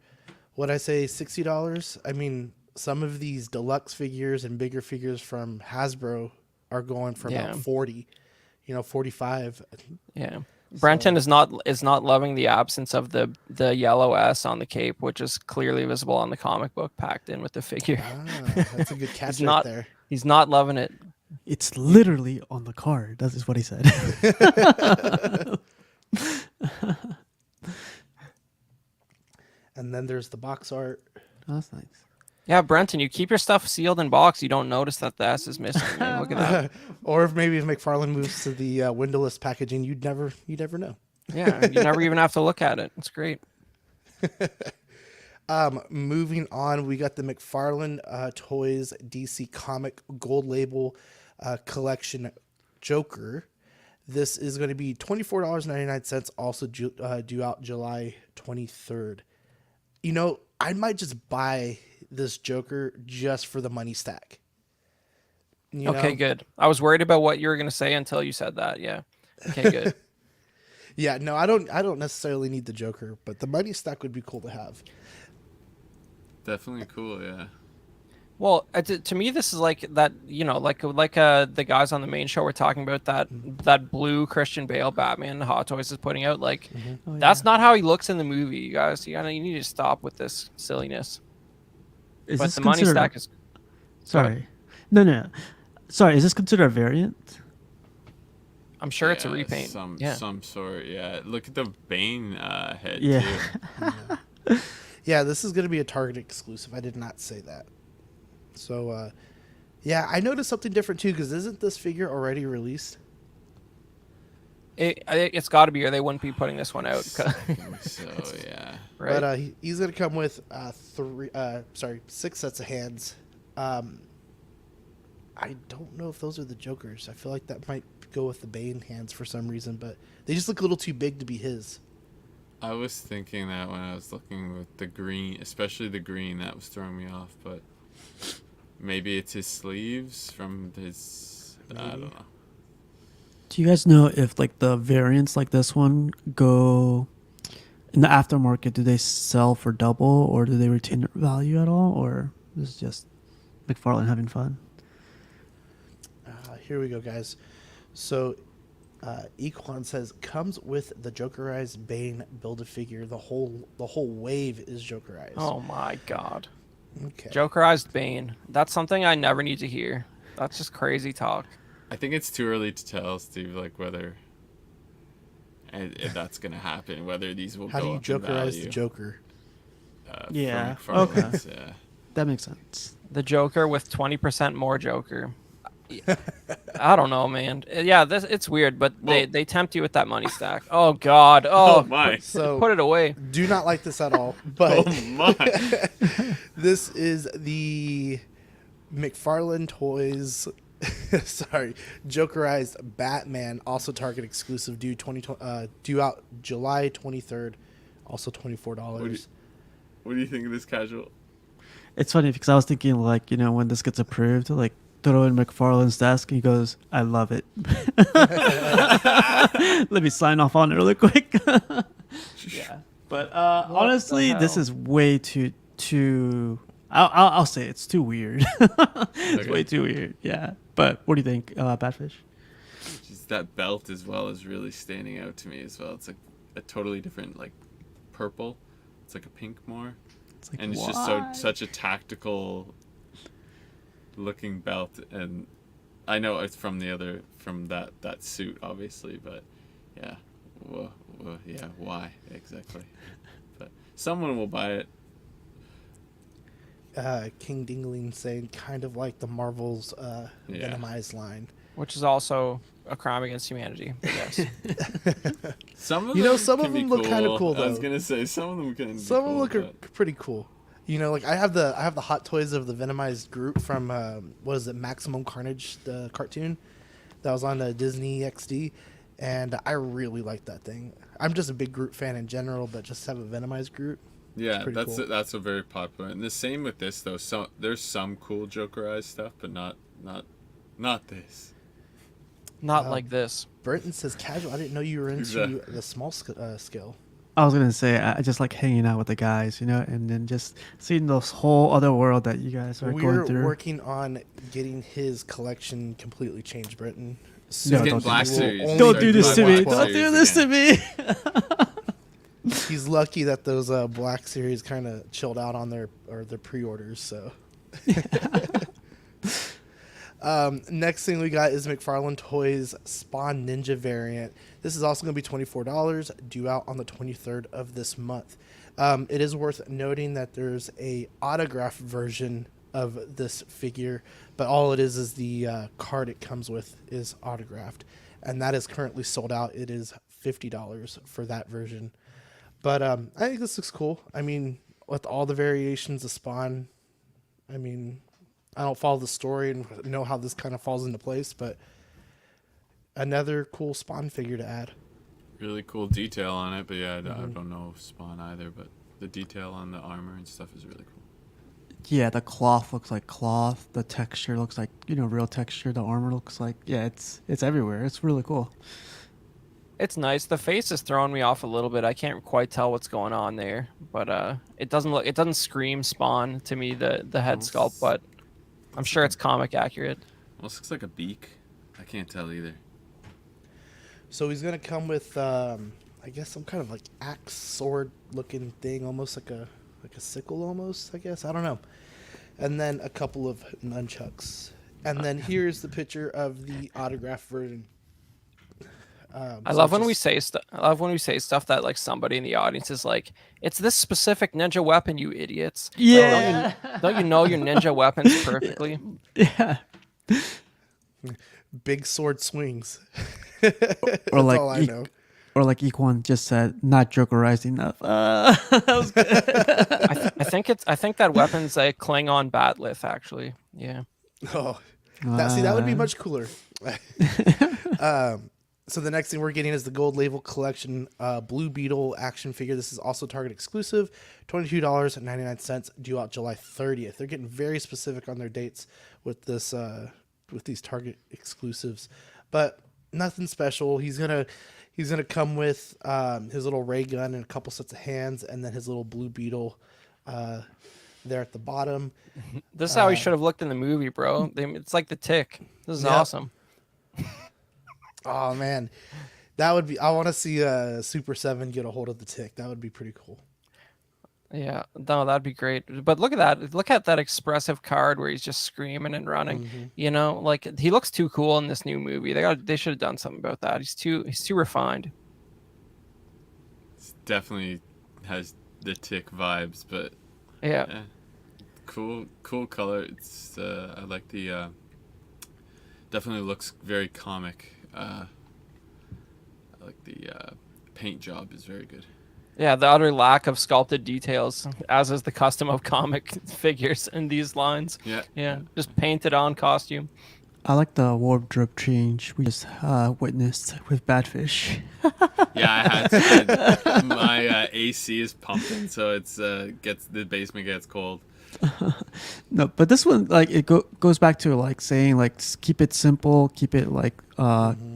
what I say $60. I mean, some of these deluxe figures and bigger figures from Hasbro are going for about 40, 45. Yeah. Brenton is not loving the absence of the yellow S on the cape, which is clearly visible on the comic book packed in with the figure. That's a good catch there. He's not loving it. It's literally on the card. That is what he said. And then there's the box art. Oh, that's nice. Yeah, Brenton, you keep your stuff sealed in box. You don't notice that the S is missing. I mean, look at that. Or if McFarlane moves to the windowless packaging, you'd never know. Yeah, you never even have to look at it. It's great. Moving on, we got the McFarlane Toys DC Comic Gold Label Collection Joker. This is going to be $24.99, also due out July 23rd. I might just buy this Joker just for the money stack. Okay, good. I was worried about what you were going to say until you said that. Yeah. Okay, good. Yeah, no, I don't necessarily need the Joker, but the money stack would be cool to have. Definitely cool, yeah. Well, to me, this is like that, the guys on the main show were talking about that blue Christian Bale Batman Hot Toys is putting out. Like, that's not how he looks in the movie, you guys. You need to stop with this silliness. Is but this the money stack is... Sorry. No. Sorry, is this considered a variant? I'm sure it's a Yeah, repaint. Some Yeah. some sort. Yeah. Look at the Bane head Yeah. too. Yeah, this is going to be a Target exclusive. I did not say that. So, yeah, I noticed something different too, because isn't this figure already released? It's got to be, or they wouldn't be putting this one out. I think so yeah. Right? But he's going to come with 6 sets of hands. I don't know if those are the Jokers. I feel like that might go with the Bane hands for some reason, but they just look a little too big to be his. I was thinking that when I was looking with the green, especially the green, that was throwing me off. But maybe it's his sleeves from his. I Maybe. don't know. Do you guys know if like the variants like this one go in the aftermarket? Do they sell for double, or do they retain their value at all, or this is just McFarlane having fun? Here we go, guys. So, Equan says comes with the Jokerized Bane Build-A-Figure. The whole wave is Jokerized. Oh my god. Okay. Jokerized Bane. That's something I never need to hear. That's just crazy talk. I think it's too early to tell, Steve. Like whether if that's gonna happen. Whether these will How do go you up in Jokerize value. the Joker? Yeah, From McFarlane's, okay. Yeah. That makes sense. The Joker with 20% more Joker. I don't know, man. Yeah, it's weird, but Well- they tempt you with that money stack. Oh god. Oh, my. So put it away. do not like this at all. But Oh my. this is the McFarlane Toys. Sorry, Jokerized Batman, also Target exclusive, due out July 23rd, also $24. What do you think of this casual? It's funny because I was thinking like, you know, when this gets approved, like throw in McFarlane's desk and he goes, I love it. Let me sign off on it really quick. Yeah. But honestly, this hell? is way too I'll say it's too weird. It's Okay. way too weird. Yeah. But what do you think, Badfish? Just that belt as well is really standing out to me as well. It's like a totally different like purple. It's like a pink more. It's like, And it's why? just such a tactical looking belt, and I know it's from that suit obviously, but yeah, yeah, why exactly? But someone will buy it. King Dingling saying kind of like the Marvel's Yeah. Venomized line. Which is also a crime against humanity. But yes. Some of You know, them some of can be them look kinda cool, I was though. gonna say some of them can. Be Some of them cool, look but pretty cool. You know, like I have the Hot Toys of the Venomized Groot from what is it, Maximum Carnage, the cartoon that was on Disney XD, and I really like that thing. I'm just a big Groot fan in general, but just have a Venomized Groot. yeah, pretty that's cool. that's a very popular. And the same with this though. So there's some cool Jokerized stuff, but not this. Not like this. Burton says casual. I didn't know you were into Exactly. the small scale. I was gonna say I just like hanging out with the guys, you know, and then just seeing this whole other world that you guys are We're going through. working on getting his collection completely changed, Burton. No, Soon Getting don't Black he will Series. only Don't Sorry, do this buy to me! Black Don't do this to me! He's lucky that those Black Series kind of chilled out on their pre-orders. So, next thing we got is McFarlane Toys Spawn Ninja variant. This is also going to be $24, due out on the 23rd of this month. It is worth noting that there's a autographed version of this figure, but all it is the card it comes with is autographed, and that is currently sold out. It is $50 for that version. But I think this looks cool. I mean, with all the variations of Spawn, I mean, I don't follow the story and know how this kind of falls into place, but another cool Spawn figure to add. Really cool detail on it, but yeah, I don't know Spawn either, but the detail on the armor and stuff is really cool. Yeah, the cloth looks like cloth. The texture looks like, you know, real texture. The armor looks like, yeah, it's everywhere. It's really cool. It's nice. The face is throwing me off a little bit. I can't quite tell what's going on there, but it doesn't scream Spawn to me, the head sculpt, but I'm sure it's comic accurate. Almost looks like a beak. I can't tell either. So he's gonna come with, I guess, some kind of like axe sword looking thing, almost like a sickle, almost. I guess, I don't know. And then a couple of nunchucks. And then here's the picture of the autographed version. I So love when we just- say stuff. I love when we say stuff that like somebody in the audience is like, "It's this specific ninja weapon, you idiots." It's like, Yeah. don't you know your ninja weapons perfectly? Yeah. big sword swings. Or That's like all I know. or like Equan just said, not jokerized enough. That was good. I think that weapon's a Klingon batleth, actually. Yeah. Oh, that would be Uh, much cooler. So the next thing we're getting is the Gold Label Collection Blue Beetle action figure. This is also Target exclusive, $22.99, due out July 30th. They're getting very specific on their dates with this with these Target exclusives, but nothing special. He's gonna come with his little ray gun and a couple sets of hands, and then his little Blue Beetle there at the bottom. This is how he should have looked in the movie, bro. It's like the Tick. This is Yep. awesome. Oh man, that would be. I want to see Super 7 get a hold of the Tick. That would be pretty cool. Yeah, no, that'd be great. But look at that. Look at that expressive card where he's just screaming and running. Mm-hmm. You know, like he looks too cool in this new movie. They should have done something about that. He's too refined. It's definitely has the Tick vibes, but Yeah. yeah, cool color. It's I like the definitely looks very comic. I like the paint job is very good. Yeah, the utter lack of sculpted details, as is the custom of comic figures in these lines. Yeah. Yeah, just painted on costume. I like the wardrobe change we just witnessed with Badfish. Yeah, I had to. My AC is pumping, so it's gets the basement gets cold. No, but this one, like, it goes back to like saying like keep it simple, keep it like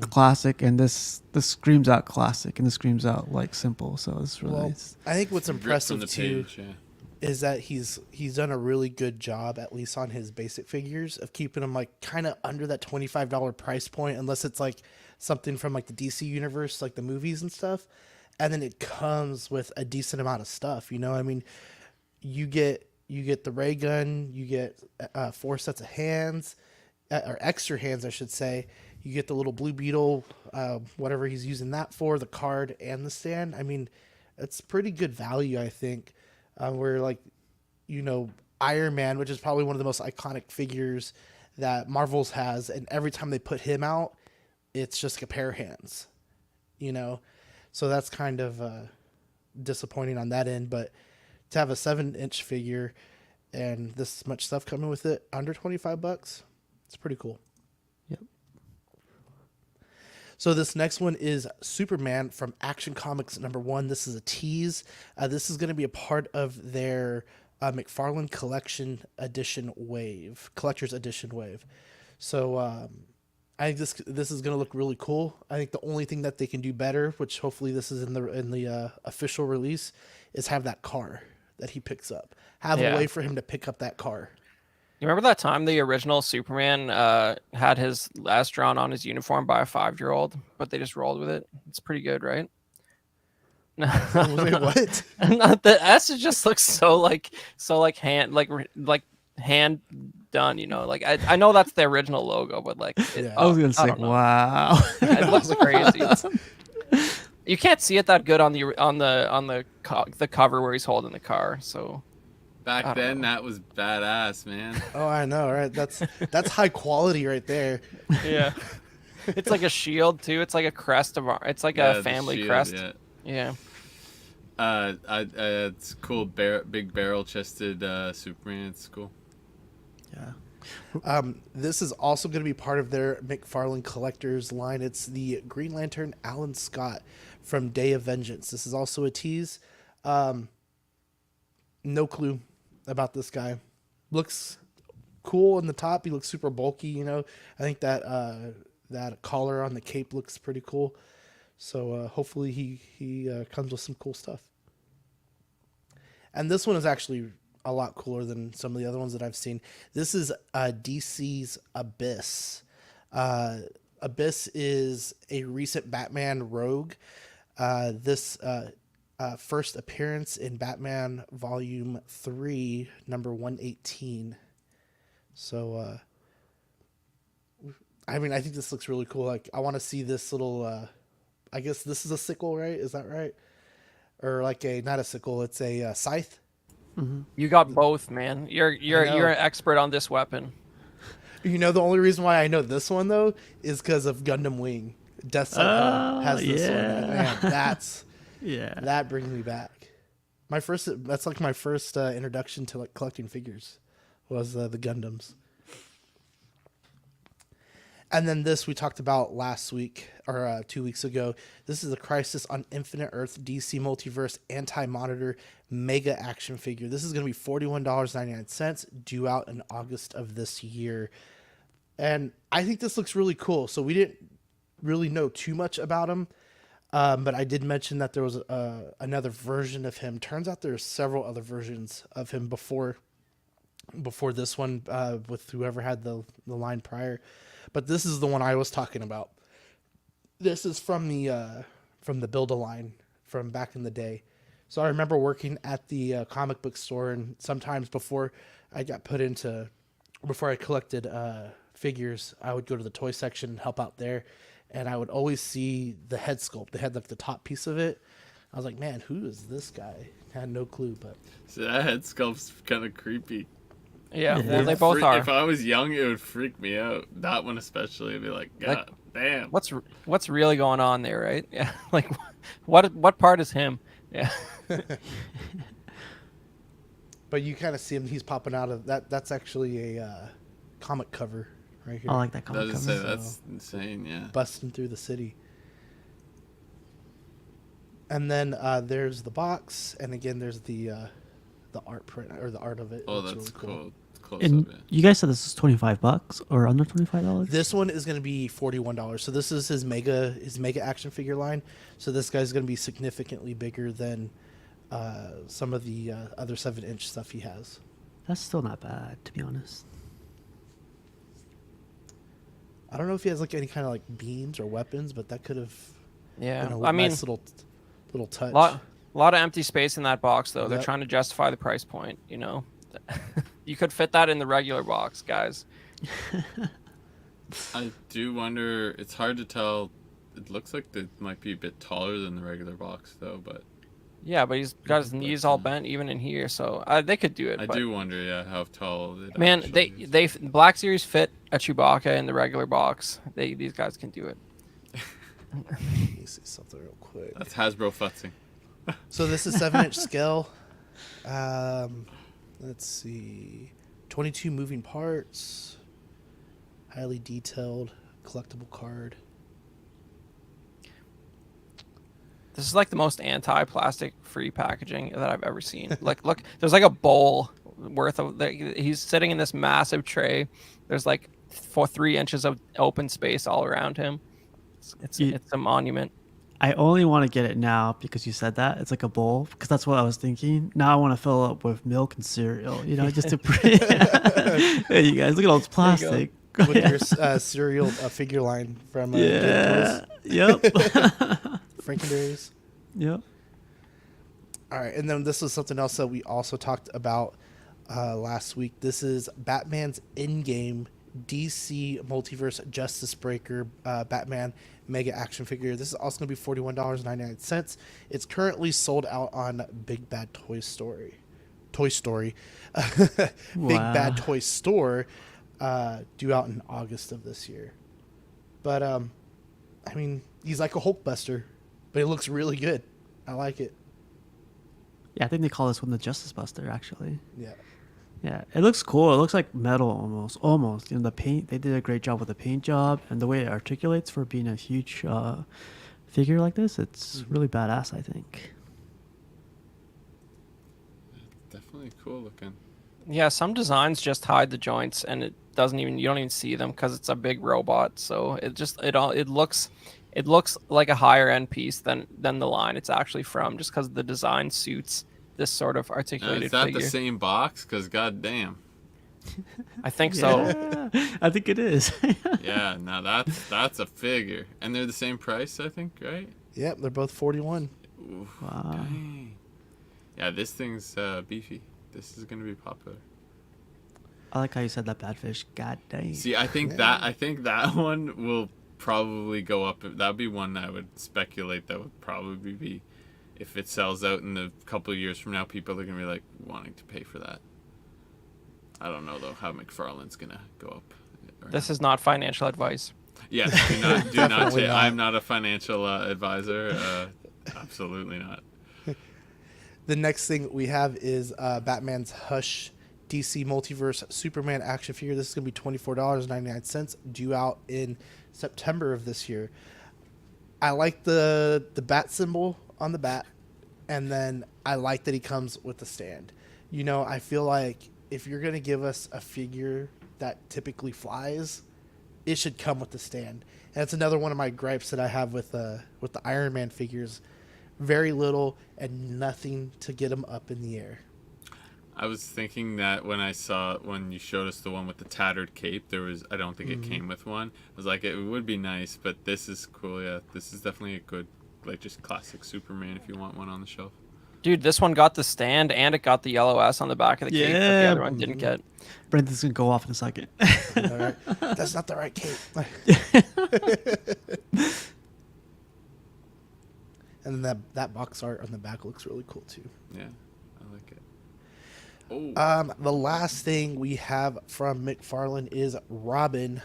classic, and this screams out classic and this screams out like simple. So it's really Well, nice. I think what's Ripped from impressive the too page. Yeah. is that he's done a really good job, at least on his basic figures, of keeping them like kind of under that $25 price point, unless it's like something from like the DC universe, like the movies and stuff. And then it comes with a decent amount of stuff. You know, I mean, you get the ray gun, you get 4 sets of hands, or extra hands, I should say. You get the little Blue Beetle, whatever he's using that for, the card and the stand. I mean, it's pretty good value, I think. Where like, you know, Iron Man, which is probably one of the most iconic figures that Marvel's has, and every time they put him out, it's just a pair of hands, you know. So that's kind of disappointing on that end, but to have a 7-inch figure and this much stuff coming with it under $25, it's pretty cool. Yep. So this next one is Superman from Action Comics #1. This is a tease. This is going to be a part of their McFarlane Collection Edition wave, Collector's Edition wave. So I think this is going to look really cool. I think the only thing that they can do better, which hopefully this is in the official release, is have that car that he picks up. Have a Yeah. way for him to pick up that car. You remember that time the original Superman had his S drawn on his uniform by a 5-year-old, but they just rolled with it? It's pretty good, right? Wait, what? Not the S just looks so hand done, you know. Like I know that's the original logo, but like Yeah. I was gonna say, don't know. wow. It looks crazy. You can't see it that good on the cover where he's holding the car. So I Back don't then, know. that was badass, man. Oh, I know, right? That's high quality right there. yeah, it's like a shield too. It's like a crest of it's like Yeah, a the family shield, crest. Yeah. Yeah. It's cool. Big barrel-chested Superman. It's cool. Yeah. This is also going to be part of their McFarlane Collectors line. It's the Green Lantern Alan Scott from Day of Vengeance. This is also a tease. No clue about this guy. Looks cool on the top. He looks super bulky, you know. I think that collar on the cape looks pretty cool. So hopefully he comes with some cool stuff. And this one is actually a lot cooler than some of the other ones that I've seen. This is DC's Abyss. Abyss is a recent Batman rogue. This first appearance in Batman Volume 3, number 118. So I mean, I think this looks really cool. Like, I want to see this little. I guess this is a sickle, right? Is that right? Or like a not a sickle? It's a scythe. You got both, man. You're know. an expert on this weapon. You know, the only reason why I know this one though is because of Gundam Wing. Death Sight has this one. And, man, Yeah. that brings me back. That's like my first introduction to like collecting figures was the Gundams. And then this we talked about last week or 2 weeks ago. This is a Crisis on Infinite Earth DC Multiverse Anti-Monitor Mega Action Figure. This is going to be $41.99, due out in August of this year. And I think this looks really cool. So we didn't really know too much about him, but I did mention that there was another version of him. Turns out there's several other versions of him before this one with whoever had the line prior. But this is the one I was talking about. This is from the Build-A-Line from back in the day. So I remember working at the comic book store, and sometimes before I collected figures, I would go to the toy section and help out there, and I would always see the head sculpt. They had like the top piece of it. I was like, man, who is this guy? I had no clue, but So that head sculpt's kind of creepy. Yeah, Yeah. well, they both are. If I was young, it would freak me out. That one especially, I'd be like, God damn. What's really going on there, right? Yeah, like what part is him? Yeah. But you kind of see him. He's popping out of that. That's actually a comic cover right here. I like that comic Doesn't cover. say that's insane, yeah. Busting through the city. And then there's the box, and again there's the art print or the art of it. Oh, It's that's really cool. Close And up, yeah. you guys said this is $25 or under $25? This one is going to be $41. So this is his mega action figure line. So this guy's going to be significantly bigger than some of the other 7-inch stuff he has. That's still not bad, to be honest. I don't know if he has like any kind of like beams or weapons, but that could have Yeah. been a I mean, nice little touch. lot of empty space in that box though. They're Yep. trying to justify the price point, you know. You could fit that in the regular box, guys. I do wonder, it's hard to tell. It looks like it might be a bit taller than the regular box, though, but Yeah, but he's got his knees all bent even in here, so they could do it. I but, do wonder, yeah, how tall it man, actually is. they Black Series fit a Chewbacca in the regular box. These guys can do it. Let me see something real quick. That's Hasbro futzing. So this is 7-inch scale. Let's see, 22 moving parts, highly detailed collectible card. This is like the most anti-plastic free packaging that I've ever seen. Like, look, there's like a bowl worth of. He's sitting in this massive tray. There's like 3 inches of open space all around him. It's a monument. I only want to get it now because you said that. It's like a bowl, because that's what I was thinking. Now I want to fill it up with milk and cereal, just to print. Hey, you guys, look at all this plastic. With your cereal figure line from Yeah. Yep. Frankenberries. Yep. All right, and then this was something else that we also talked about last week. This is Batman's in-game DC Multiverse Justice Breaker Batman Mega Action Figure. This is also going to be $41.99. It's currently sold out on Big Bad Toy Story. Big Bad Toy Store, due out in August of this year. But I mean, he's like a Hulkbuster, but he looks really good. I like it. Yeah, I think they call this one the Justice Buster, actually. Yeah. Yeah, it looks cool. It looks like metal almost. The paint, they did a great job with the paint job, and the way it articulates for being a huge figure like this, it's really badass, I think. Definitely cool looking. Yeah, some designs just hide the joints, and you don't even see them because it's a big robot. So it looks like a higher end piece than the line it's actually from, just because the design suits this sort of articulated Is that figure. the same box? Because goddamn. I think so. Yeah, I think it is. Yeah, now that's a figure. And they're the same price, I think, right? Yep, they're both 41. Oof, Wow. dang. Yeah, this thing's beefy. This is going to be popular. I like how you said that, Badfish. God dang. See, I think that one will probably go up. That'd be one I would speculate that would probably be, if it sells out in a couple of years from now, people are gonna be like wanting to pay for that. I don't know though how McFarlane's gonna go up. This is not financial advice. Yes, do not Definitely say not. I'm not a financial advisor. Absolutely not. The next thing we have is Batman's Hush DC Multiverse Superman action figure. This is going to be $24.99, due out in September of this year. I like the bat symbol on the bat, and then I like that he comes with the stand. You know, I feel like if you're going to give us a figure that typically flies, it should come with the stand. And it's another one of my gripes that I have with the Iron Man figures. Very little and nothing to get them up in the air. I was thinking that when you showed us the one with the tattered cape, I don't think it came with one. I was like, it would be nice, but this is cool. Yeah, this is definitely a good, like, just classic Superman if you want one on the shelf. Dude, this one got the stand and it got the yellow S on the back of the cape that the Yeah. other one didn't get. Brendan's gonna go off in a second. All right. That's not the right cape. And then that box art on the back looks really cool too. Yeah, I like it. Oh, The last thing we have from McFarlane is Robin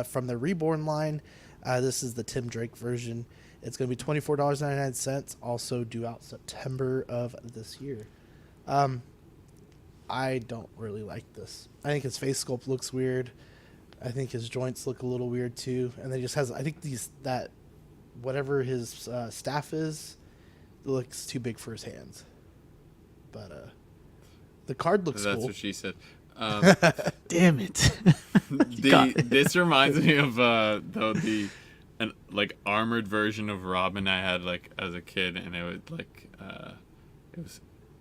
from the Reborn line. This is the Tim Drake version. It's going to be $24.99, also due out September of this year. I don't really like this. I think his face sculpt looks weird. I think his joints look a little weird too. And then he just has, I think whatever his staff is, it looks too big for his hands. But the card looks that's cool. what she said. Damn it. This reminds me of an like armored version of Robin I had like as a kid, and it would like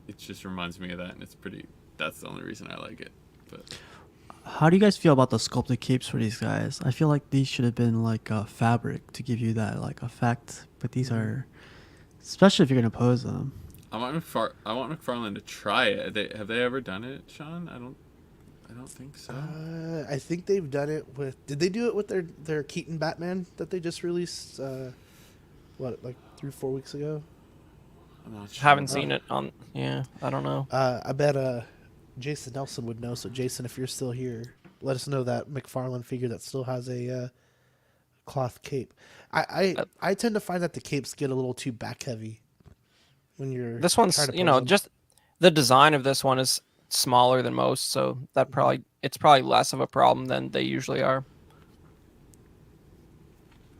it just reminds me of that, and that's the only reason I like it. But How do you guys feel about the sculpted capes for these guys? I feel like these should have been like fabric to give you that like effect, but these are, especially if you're gonna pose them. I want McFarlane to try it. Have they ever done it, Sean? I don't think so. I think they've done it with. Did they do it with their Keaton Batman that they just released? Like 3-4 weeks ago? I'm not sure. Haven't seen it on. Yeah, I don't know. I bet Jason Nelson would know. So Jason, if you're still here, let us know that McFarlane figure that still has a cloth cape. I tend to find that the capes get a little too back heavy when you're. This one's, trying to pose them. just the design of this one is smaller than most, so that it's probably less of a problem than they usually are.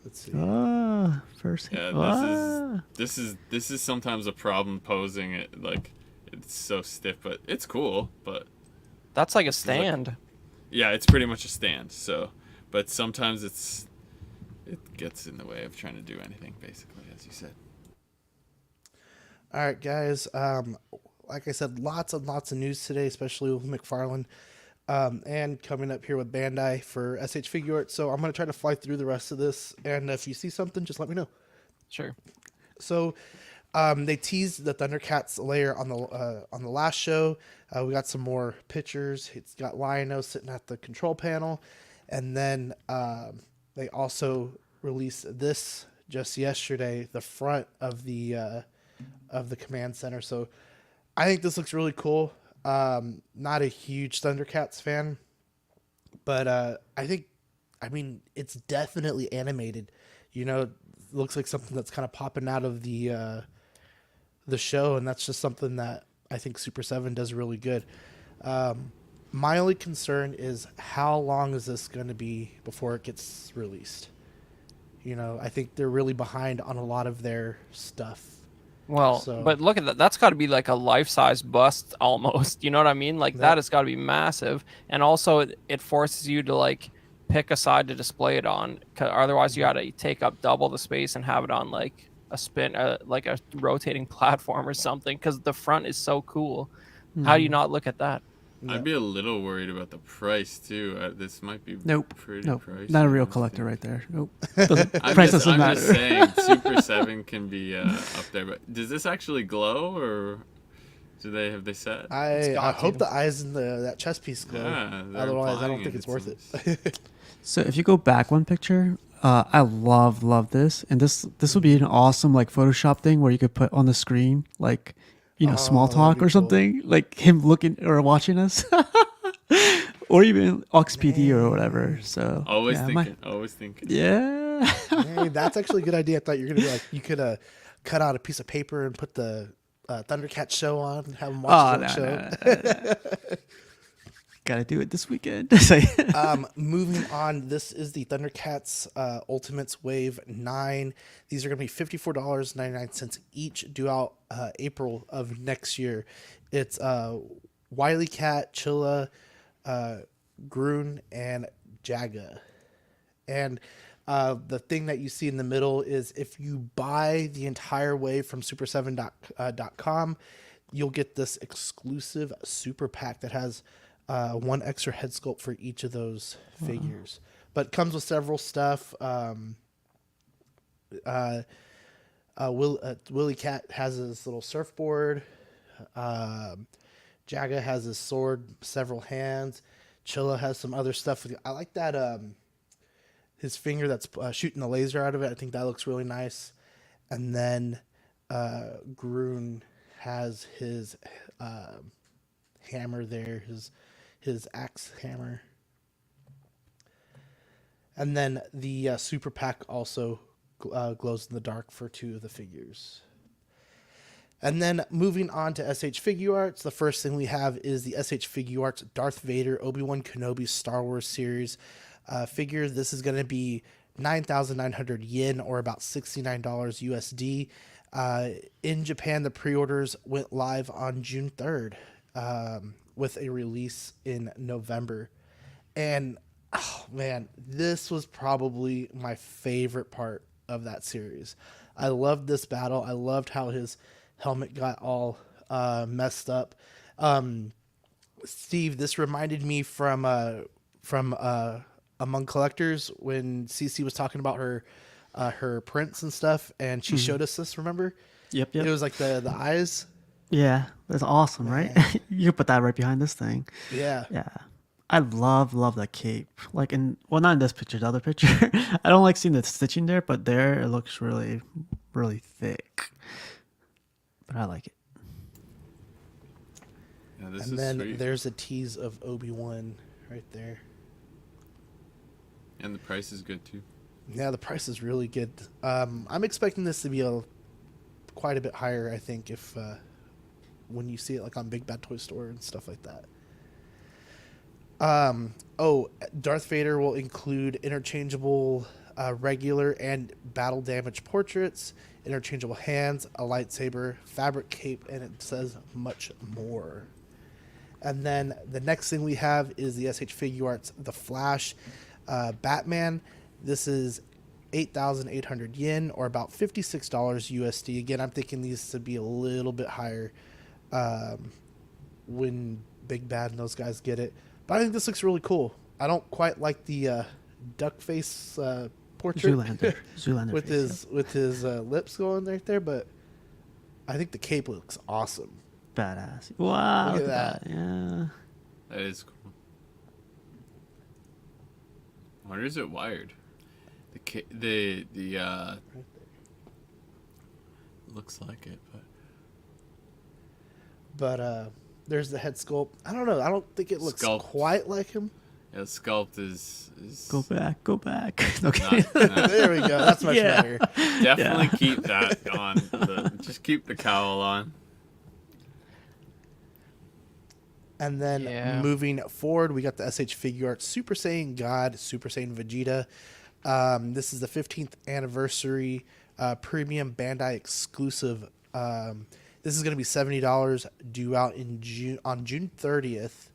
Let's see. First. Yeah, this is sometimes a problem posing it. Like, it's so stiff, but it's cool. But That's like a stand. yeah, it's pretty much a stand. So, but sometimes it gets in the way of trying to do anything, basically, as you said. All right, guys. Like I said, lots and lots of news today, especially with McFarlane, and coming up here with Bandai for H.Figuarts. So I'm going to try to fly through the rest of this, and if you see something, just let me know. Sure. So they teased the Thundercats layer on the last show. We got some more pictures. It's got Lion-O sitting at the control panel, and then they also released this just yesterday, the front of the command center. So I think this looks really cool. Not a huge Thundercats fan, but I mean, it's definitely animated. You know, it looks like something that's kind of popping out of the show, and that's just something that I think Super 7 does really good. My only concern is how long is this going to be before it gets released? You know, I think they're really behind on a lot of their stuff. Well, So- but look at that. That's got to be like a life-size bust almost. You know what I mean? Like that has got to be massive. And also it forces you to like pick a side to display it on. 'Cause otherwise you got to take up double the space and have it on like a spin, like a rotating platform or something. Because the front is so cool. How do you not look at that? I'd be a little worried about the price too. This might be Nope. pretty Nope. pricey. Not a real honestly. collector right there. Nope. Price I'm doesn't matter. just saying, Super 7 can be up there. But does this actually glow, or Have they said? I got hope to. the eyes in that chest piece glow. Yeah, they're Otherwise, I don't implying think it, it's it worth seems. it. So if you go back one picture, I love this, and this would be an awesome like Photoshop thing where you could put on the screen like, small Oh, that'd talk be or cool. something, like him looking or watching us, or even OXPD or whatever. So Always yeah, thinking. Always thinking. yeah. Hey, that's actually a good idea. I thought you were gonna be like you could cut out a piece of paper and put the Thundercat show on and have him watch Oh his no, own no, show. no, no. Gotta do it this weekend. So, Moving on, this is the Thundercats Ultimates Wave 9. These are going to be $54.99 each, due out April of next year. It's Wily Cat, Chilla, Groon, and Jaga. And the thing that you see in the middle is if you buy the entire wave from super7.com, you'll get this exclusive super pack that has one extra head sculpt for each of those figures. But comes with several stuff. Willy Cat has his little surfboard. Jaga has his sword, several hands. Chilla has some other stuff. I like that. His finger that's shooting the laser out of it. I think that looks really nice. And then Groon has his hammer there, his axe hammer. And then the super pack also glows in the dark for two of the figures. And then moving on to H.Figuarts, the first thing we have is the H.Figuarts Darth Vader Obi-Wan Kenobi Star Wars series figure. This is going to be 9,900 yen, or about $69 USD. In Japan, the pre-orders went live on June 3rd with a release in November. And, oh man, this was probably my favorite part of that series. I loved this battle. I loved how his helmet got all messed up. Steve, this reminded me from Among Collectors when CC was talking about her prints and stuff, and she showed us this. Remember? yep. It was like the eyes. Yeah, that's awesome, right? You can put that right behind this thing. Yeah. Yeah. I love that cape. Like not in this picture, the other picture. I don't like seeing the stitching there, but there it looks really, really thick. But I like it. Yeah, this And is then sweet. there's a tease of Obi-Wan right there. And the price is good too. Yeah, the price is really good. I'm expecting this to be quite a bit higher, I think, if when you see it like on Big Bad Toy Store and stuff like that. Darth Vader will include interchangeable regular and battle damage portraits, interchangeable hands, a lightsaber, fabric cape, and it says much more. And then the next thing we have is the H.Figuarts The Flash Batman. This is 8,800 yen, or about $56 USD. Again, I'm thinking these to be a little bit higher when Big Bad and those guys get it. But I think this looks really cool. I don't quite like the duck face portrait Zoolander with face, with his lips going right there, but I think the cape looks awesome. badass. Wow, Look look at at that. Yeah. That is cool. Where is it wired? The looks like it, But there's the head sculpt. I don't know. I don't think it looks Sculpt. quite like him. yeah, sculpt is Go back. Okay. not- There we go. That's much Yeah. better. definitely keep that on. Just keep the cowl on. And then Yeah. moving forward, we got the H.Figuarts Super Saiyan God, Super Saiyan Vegeta. This is the 15th anniversary premium Bandai exclusive. This is going to be $70, due out in June 30th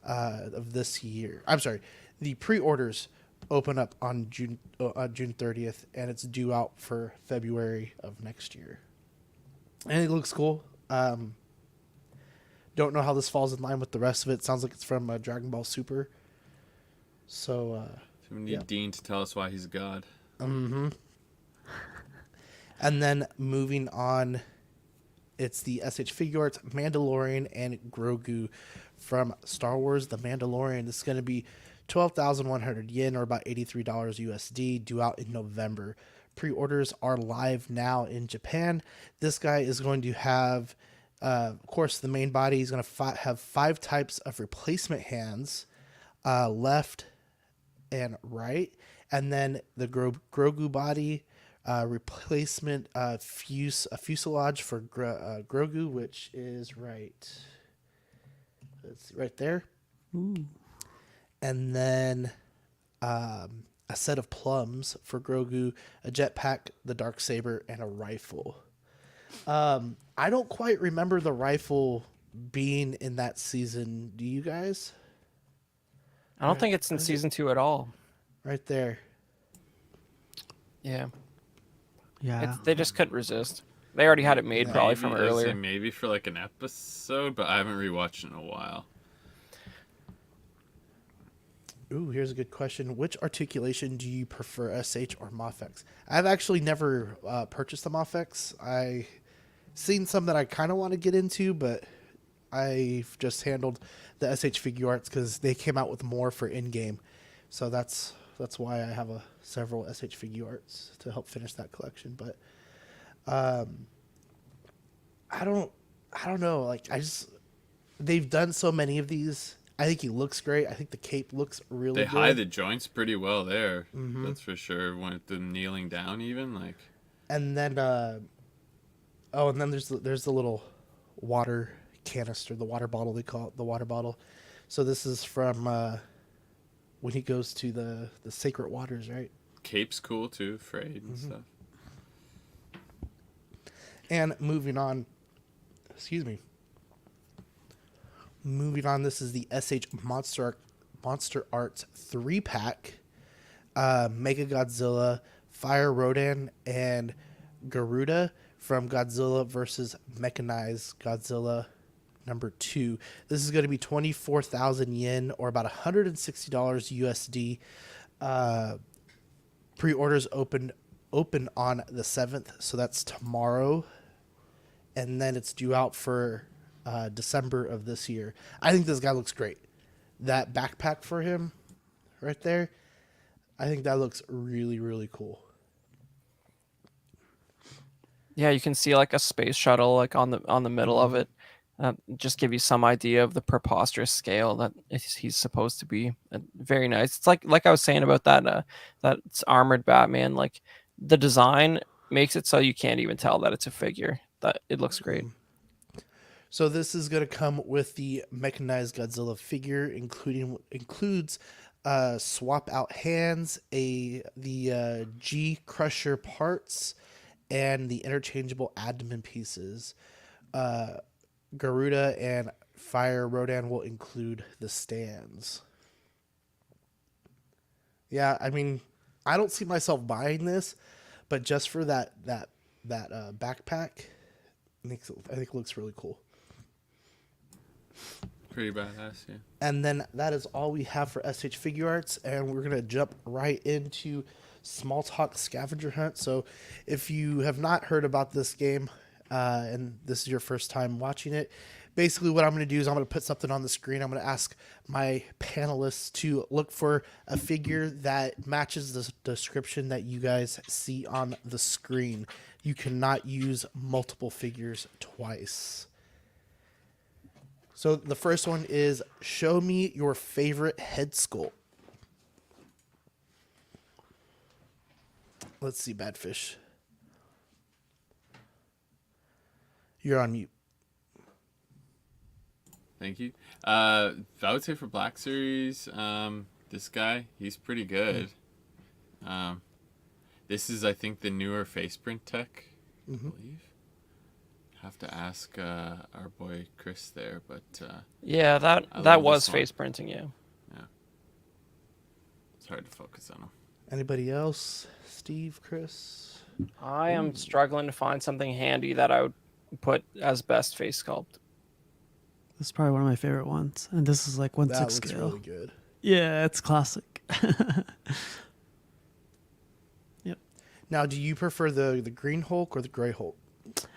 of this year. I'm sorry, the pre-orders open up on June 30th, and it's due out for February of next year. And it looks cool. Don't know how this falls in line with the rest of it. Sounds like it's from Dragon Ball Super. So, So we need Yeah. Dean to tell us why he's God. and then moving on It's the H.Figuarts Mandalorian and Grogu from Star Wars The Mandalorian. This is going to be 12,100 yen, or about $83 USD, due out in November. Pre-orders are live now in Japan. This guy is going to have, of course, the main body. He's going to have 5 types of replacement hands, left and right, and then the Grogu body, replacement fuselage for Grogu, which is right. Let's see, right there. Ooh. And then a set of plums for Grogu, a jetpack, the Darksaber, and a rifle. I don't quite remember the rifle being in that season. Do you guys? I don't think it's in season 2 at all. Right there. Yeah. Yeah. They just couldn't resist. They already had it made probably from Maybe, I was earlier. saying maybe for like an episode, but I haven't rewatched it in a while. Ooh, here's a good question. Which articulation do you prefer, SH or MOFX? I've actually never purchased the MOFX. I seen some that I kind of want to get into, but I've just handled the H.Figuarts because they came out with more for in-game. So that's why I have several H.Figuarts to help finish that collection. But I don't know. Like, they've done so many of these. I think he looks great. I think the cape looks really They good. hide the joints pretty well there. Mm-hmm. That's for sure. When them kneeling down, even like. And then, and then there's the little water canister, the water bottle, they call it the water bottle. So this is from when he goes to the sacred waters, right? Cape's cool too, frayed and stuff. And moving on, this is the SH Monster Arts 3-pack. Mega Godzilla, Fire Rodan, and Garuda from Godzilla vs. Mechanized Godzilla #2. This is going to be 24,000 yen, or about $160 USD. Pre-orders open on the 7th, so that's tomorrow. And then it's due out for December of this year. I think this guy looks great. That backpack for him right there, I think that looks really, really cool. Yeah, you can see like a space shuttle like on the middle of it. Just give you some idea of the preposterous scale that he's supposed to be. Very nice. It's like I was saying about that that's armored Batman. Like the design makes it so you can't even tell that it's a figure. That it looks great. So this is going to come with the Mechanized Godzilla figure, includes swap out hands, the G Crusher parts, and the interchangeable abdomen pieces. Garuda and Fire Rodan will include the stands. Yeah, I mean, I don't see myself buying this, but just for that backpack, I think it looks really cool. Pretty badass, yeah. And then that is all we have for H.Figuarts, and we're going to jump right into Small Talk Scavenger Hunt. So if you have not heard about this game, and this is your first time watching it, basically what I'm going to do is I'm going to put something on the screen. I'm going to ask my panelists to look for a figure that matches the description that you guys see on the screen. You cannot use multiple figures twice. So the first one is, show me your favorite head sculpt. Let's see, Badfish. You're on mute. Thank you. I would say for Black Series, this guy, he's pretty good. This is, I think, the newer face print tech, I believe. Have to ask our boy Chris there, but Yeah, that love was this one. face printing. Yeah. It's hard to focus on him. Anybody else? Steve, Chris? I am struggling to find something handy that I would put as best face sculpt. This is probably one of my favorite ones, and this is like 1/6 That looks scale. really good. Yeah, it's classic. Yep. Now, do you prefer the green Hulk or the gray Hulk?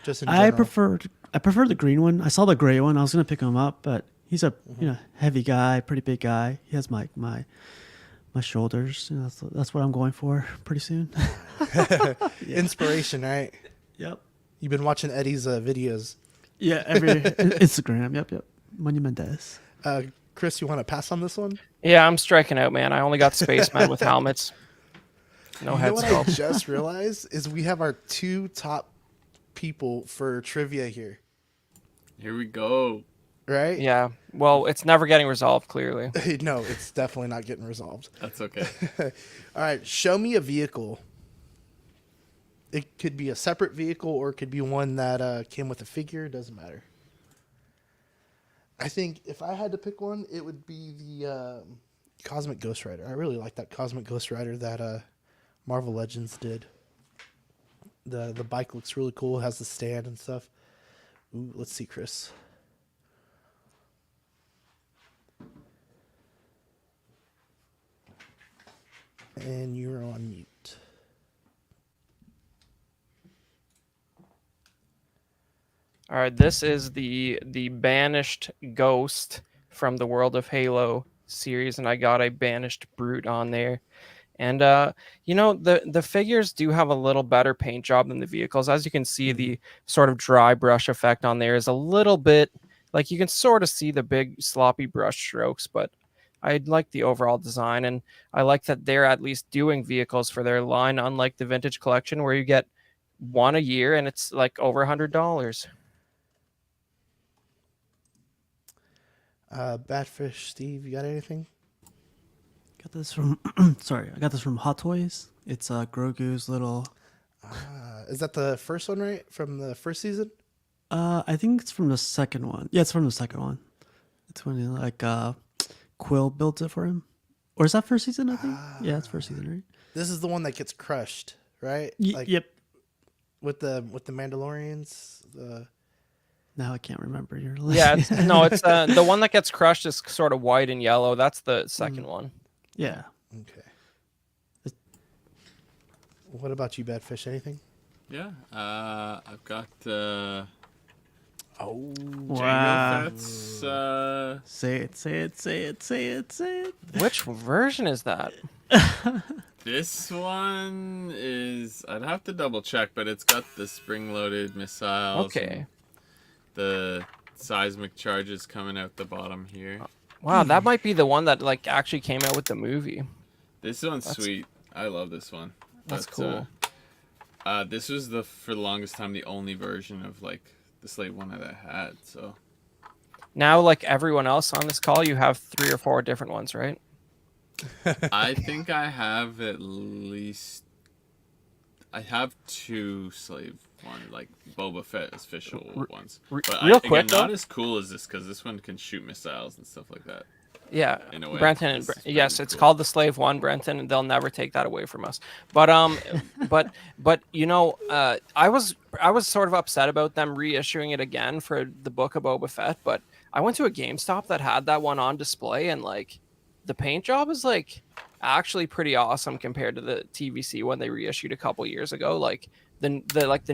Just in I general. prefer I prefer the green one. I saw the gray one. I was gonna pick him up, but he's a heavy guy, pretty big guy. He has my shoulders. That's what I'm going for pretty soon. Inspiration, right? Yep. You've been watching Eddie's videos. Yeah. Every Instagram. Yep. Monumendes. Chris, you want to pass on this one? Yeah, I'm striking out, man. I only got spacemen with helmets. No You know head what sculpt. I just realized is we have our 2 top people for trivia here, Here we go. right? Yeah. Well, it's never getting resolved, clearly. No, it's definitely not getting resolved. That's okay. All right, show me a vehicle. It could be a separate vehicle or it could be one that came with a figure. It doesn't matter. I think if I had to pick one, it would be the Cosmic Ghost Rider. I really like that Cosmic Ghost Rider that Marvel Legends did. The bike looks really cool. It has the stand and stuff. Ooh, let's see, Chris. And you're on mute. All right, this is the banished ghost from the World of Halo series, and I got a banished brute on there. And the figures do have a little better paint job than the vehicles. As you can see, the sort of dry brush effect on there is a little bit like you can sort of see the big sloppy brush strokes, but I like the overall design, and I like that they're at least doing vehicles for their line, unlike the vintage collection where you get one a year and it's like over $100. Batfish, Steve, you got anything? Got this from sorry, I got this from Hot Toys. It's Grogu's little. Is that the first one, right? From the first season? I think it's from the second one. Yeah, it's from the second one. It's when Quill built it for him, or is that first season? I think. Yeah, it's first season, right? This is the one that gets crushed, right? Yep. With the Mandalorians. Now I can't remember your. Yeah, it's the one that gets crushed is sort of white and yellow. That's the second one. Yeah. Okay. What about you, Badfish? Anything? Yeah. I've got Oh, Wow. Jango Fett's, Say it. Which version is that? this one is, I'd have to double check, but it's got the spring-loaded missiles. Okay. And the seismic charges coming out the bottom here. Wow, that might be the one that like actually came out with the movie. This one's sweet. I love this one. That's But, cool. this was for the longest time the only version of like the Slave one that I had. So Now, like everyone else on this call, you have 3 or 4 different ones, right? I think I have at least. I have 2 Slave one, like Boba Fett official ones. But real quick, again, not though. as cool as this because this one can shoot missiles and stuff like that. Yeah, In a way, Brenton. this is Yes, pretty it's cool. called the Slave One, Brenton, and they'll never take that away from us. But but I was sort of upset about them reissuing it again for the Book of Boba Fett. But I went to a GameStop that had that one on display, and like the paint job is like actually pretty awesome compared to the TVC one they reissued a couple years ago. Like the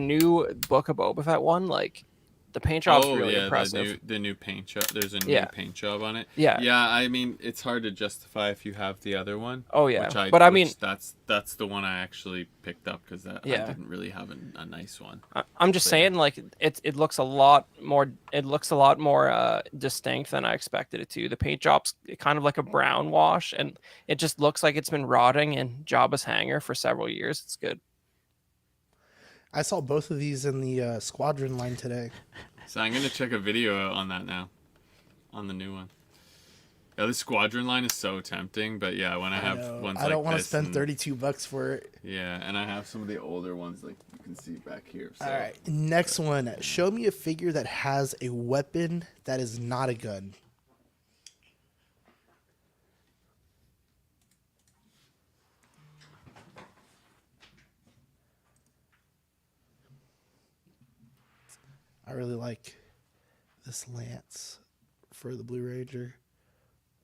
new Book of Boba Fett one, like the paint job's really impressive. the new paint job. There's a new Yeah. paint job on it. Yeah. Yeah, I mean, it's hard to justify if you have the other one. Oh, yeah. Which But I mean- that's the one I actually picked up because I Yeah. didn't really have a nice one. I'm just saying, like it looks a lot more. It looks a lot more distinct than I expected it to. The paint job's kind of like a brown wash, and it just looks like it's been rotting in Jabba's hangar for several years. It's good. I saw both of these in the Squadron line today. So I'm gonna check a video out on that now, on the new one. Yeah, the Squadron line is so tempting, but yeah, when I have know. ones I don't like want to this spend and- $32 for it. Yeah, and I have some of the older ones like you can see back here. So. All right, next one. Show me a figure that has a weapon that is not a gun. I really like this lance for the Blue Ranger.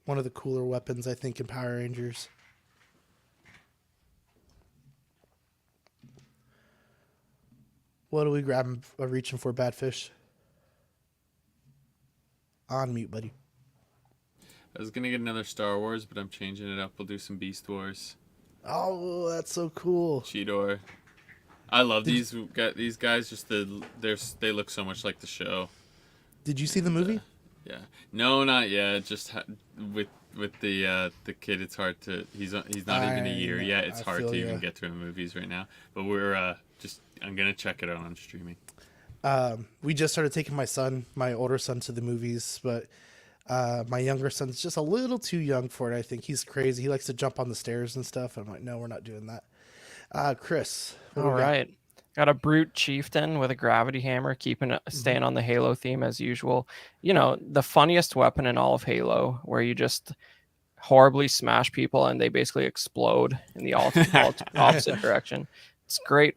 One of the cooler weapons, I think, in Power Rangers. What are we grabbing, reaching for, Badfish? on mute, buddy. I was gonna get another Star Wars, but I'm changing it up. We'll do some Beast Wars. Oh, that's so cool. Cheetor. I love these guys. Just they look so much like the show. Did you see the movie? Yeah. No, not yet. Just with the kid, it's hard to. He's not even a year yet. It's hard to even get through the movies right now. But we're I'm gonna check it out on streaming. We just started taking my older son, to the movies, but my younger son's just a little too young for it. I think he's crazy. He likes to jump on the stairs and stuff. I'm like, no, we're not doing that. Chris. All right. Got a brute chieftain with a gravity hammer, staying on the Halo theme as usual. You know, the funniest weapon in all of Halo, where you just horribly smash people and they basically explode in the opposite direction. It's great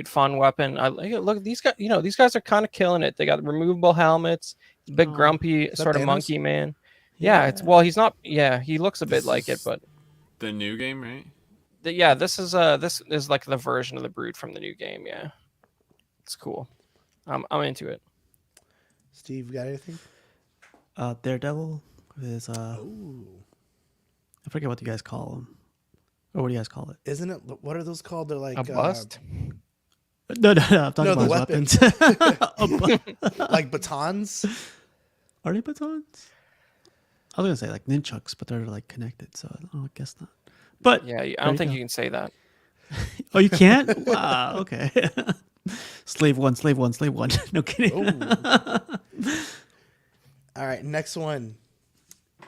fun weapon. Look, these guys. You know, these guys are kind of killing it. They got removable helmets. Big grumpy sort of monkey man. Yeah, he's not. Yeah, he looks a bit like it, but the new game, right? This is like the version of the brute from the new game. Yeah, it's cool. I'm into it. Steve, got anything? Daredevil is I forget what you guys call them. Or what do you guys call it? Isn't it? What are those called? They're like a bust. No. I'm talking about his weapons. Like batons. Are they batons? I was gonna say like nunchucks, but they're like connected, so I guess not. But yeah, I don't think you can say that. Oh, you can't? Wow. Okay. Slave one. No kidding. All right, next one.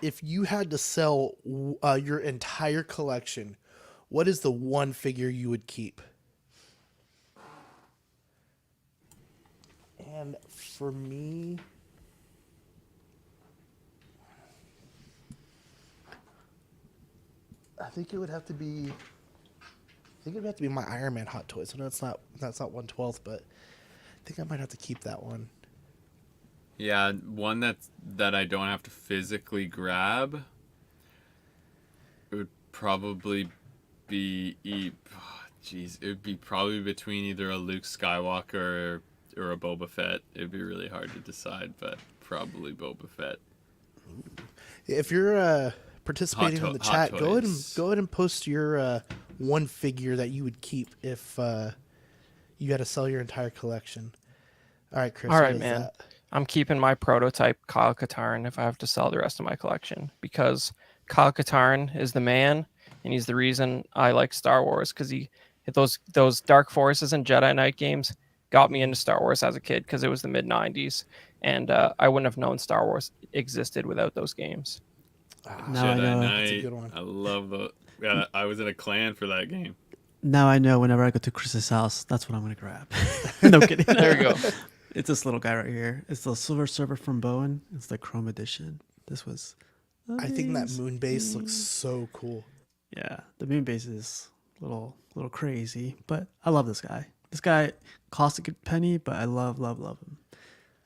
If you had to sell your entire collection, what is the one figure you would keep? And for me, I think it would have to be. My Iron Man Hot Toys. I know that's not 1/12, but I think I might have to keep that one. Yeah, one that I don't have to physically grab. It would probably be it would be probably between either a Luke Skywalker or a Boba Fett. It'd be really hard to decide, but probably Boba Fett. If you're participating in the chat, go ahead and post your one figure that you would keep if you had to sell your entire collection. All right, Chris. All right, man. I'm keeping my prototype Kyle Katarn if I have to sell the rest of my collection, because Kyle Katarn is the man, and he's the reason I like Star Wars, because those Dark Forces and Jedi Knight games got me into Star Wars as a kid, because it was the mid-90s, and I wouldn't have known Star Wars existed without those games. Now I know. That's a good one. I love the. Yeah, I was in a clan for that game. Now I know. Whenever I go to Chris's house, that's what I'm gonna grab. No kidding. There you go. It's this little guy right here. It's the Silver Surfer from Bowen. It's the Chrome edition. This was amazing. I think that moon base looks so cool. Yeah, the moon base is a little crazy, but I love this guy. This guy costs a good penny, but I love him.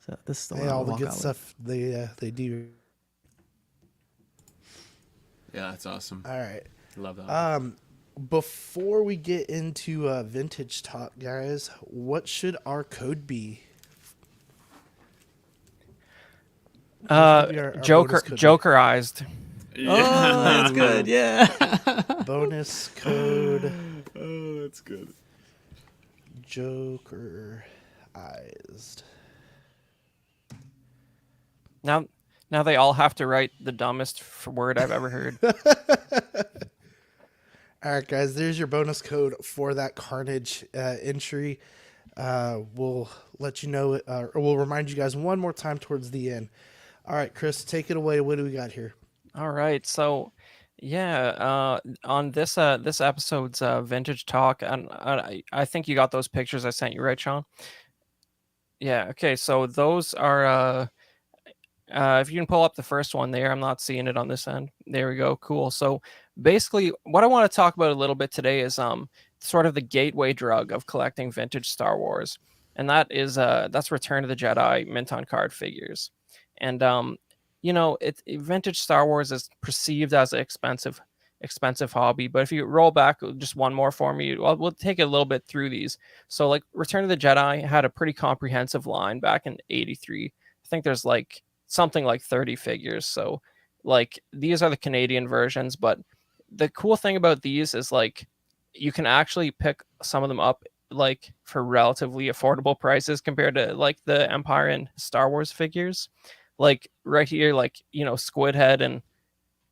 So this is the one all the good stuff they do. Yeah, that's awesome. All right. Love that. Before we get into vintage talk, guys, what should our code be? Jokerized. Yeah. Oh, that's good. Yeah. Bonus code. Oh, that's good. Jokerized. Now they all have to write the dumbest word I've ever heard. All right, guys, there's your bonus code for that Carnage entry. We'll let you know, or we'll remind you guys one more time towards the end. All right, Chris, take it away. What do we got here? All right, so on this episode's vintage talk, and I think you got those pictures I sent you, right, Sean? Yeah. Okay, so those are. If you can pull up the first one there, I'm not seeing it on this end. There we go. Cool. So basically, what I want to talk about a little bit today is sort of the gateway drug of collecting vintage Star Wars, and that's Return of the Jedi mint on card figures. And vintage Star Wars is perceived as an expensive hobby, but if you roll back just one more for me, we'll take it a little bit through these. So like Return of the Jedi had a pretty comprehensive line back in '83. I think there's like something like 30 figures. So like these are the Canadian versions, but the cool thing about these is like you can actually pick some of them up like for relatively affordable prices compared to like the Empire and Star Wars figures. Like right here, like Squid Head and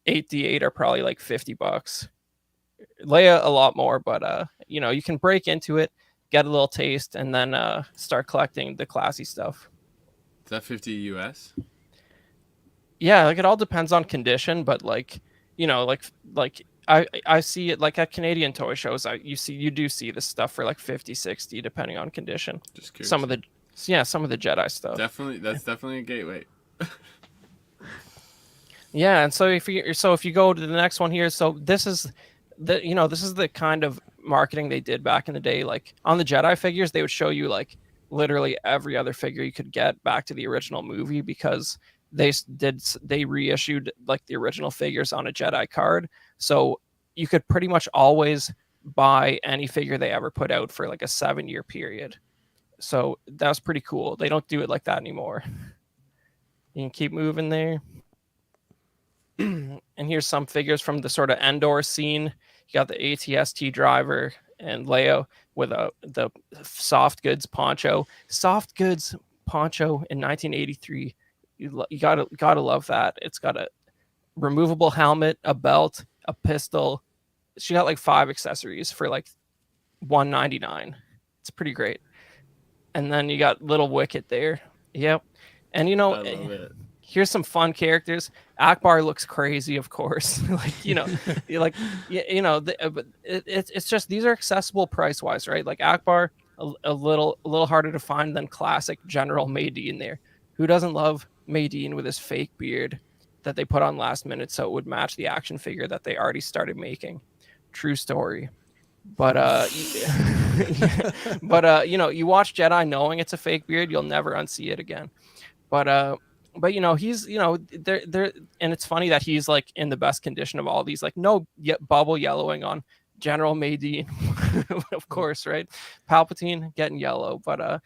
8D8 are probably like $50. Leia a lot more, but you can break into it, get a little taste, and then start collecting the classy stuff. Is that 50 US? Yeah, like it all depends on condition, but like like I see it like at Canadian toy shows. You do see this stuff for like 50, 60 depending on condition. Just curious. Some of the Jedi stuff. That's definitely a gateway. Yeah, and so if you go to the next one here, so this is the kind of marketing they did back in the day. Like on the Jedi figures, they would show you like literally every other figure you could get back to the original movie because they reissued like the original figures on a Jedi card. So you could pretty much always buy any figure they ever put out for like a 7-year period. So that was pretty cool. They don't do it like that anymore. You can keep moving there. And here's some figures from the sort of Endor scene. You got the ATST driver and Leia with the soft goods poncho. Soft goods poncho in 1983. You gotta love that. It's got a removable helmet, a belt, a pistol. She got like 5 accessories for like $199. It's pretty great. And then you got little Wicket there. Yep. And I love it. Here's some fun characters. Akbar looks crazy, of course. Like you're like but it's just these are accessible price wise, right? Like Akbar, a little harder to find than classic General Maydeen there. Who doesn't love Maydeen with his fake beard that they put on last minute so it would match the action figure that they already started making? True story. But you watch Jedi knowing it's a fake beard, you'll never unsee it again. But he's they're and it's funny that he's like in the best condition of all these, like no bubble yellowing on General Maydeen. Of course, right? Palpatine getting yellow, but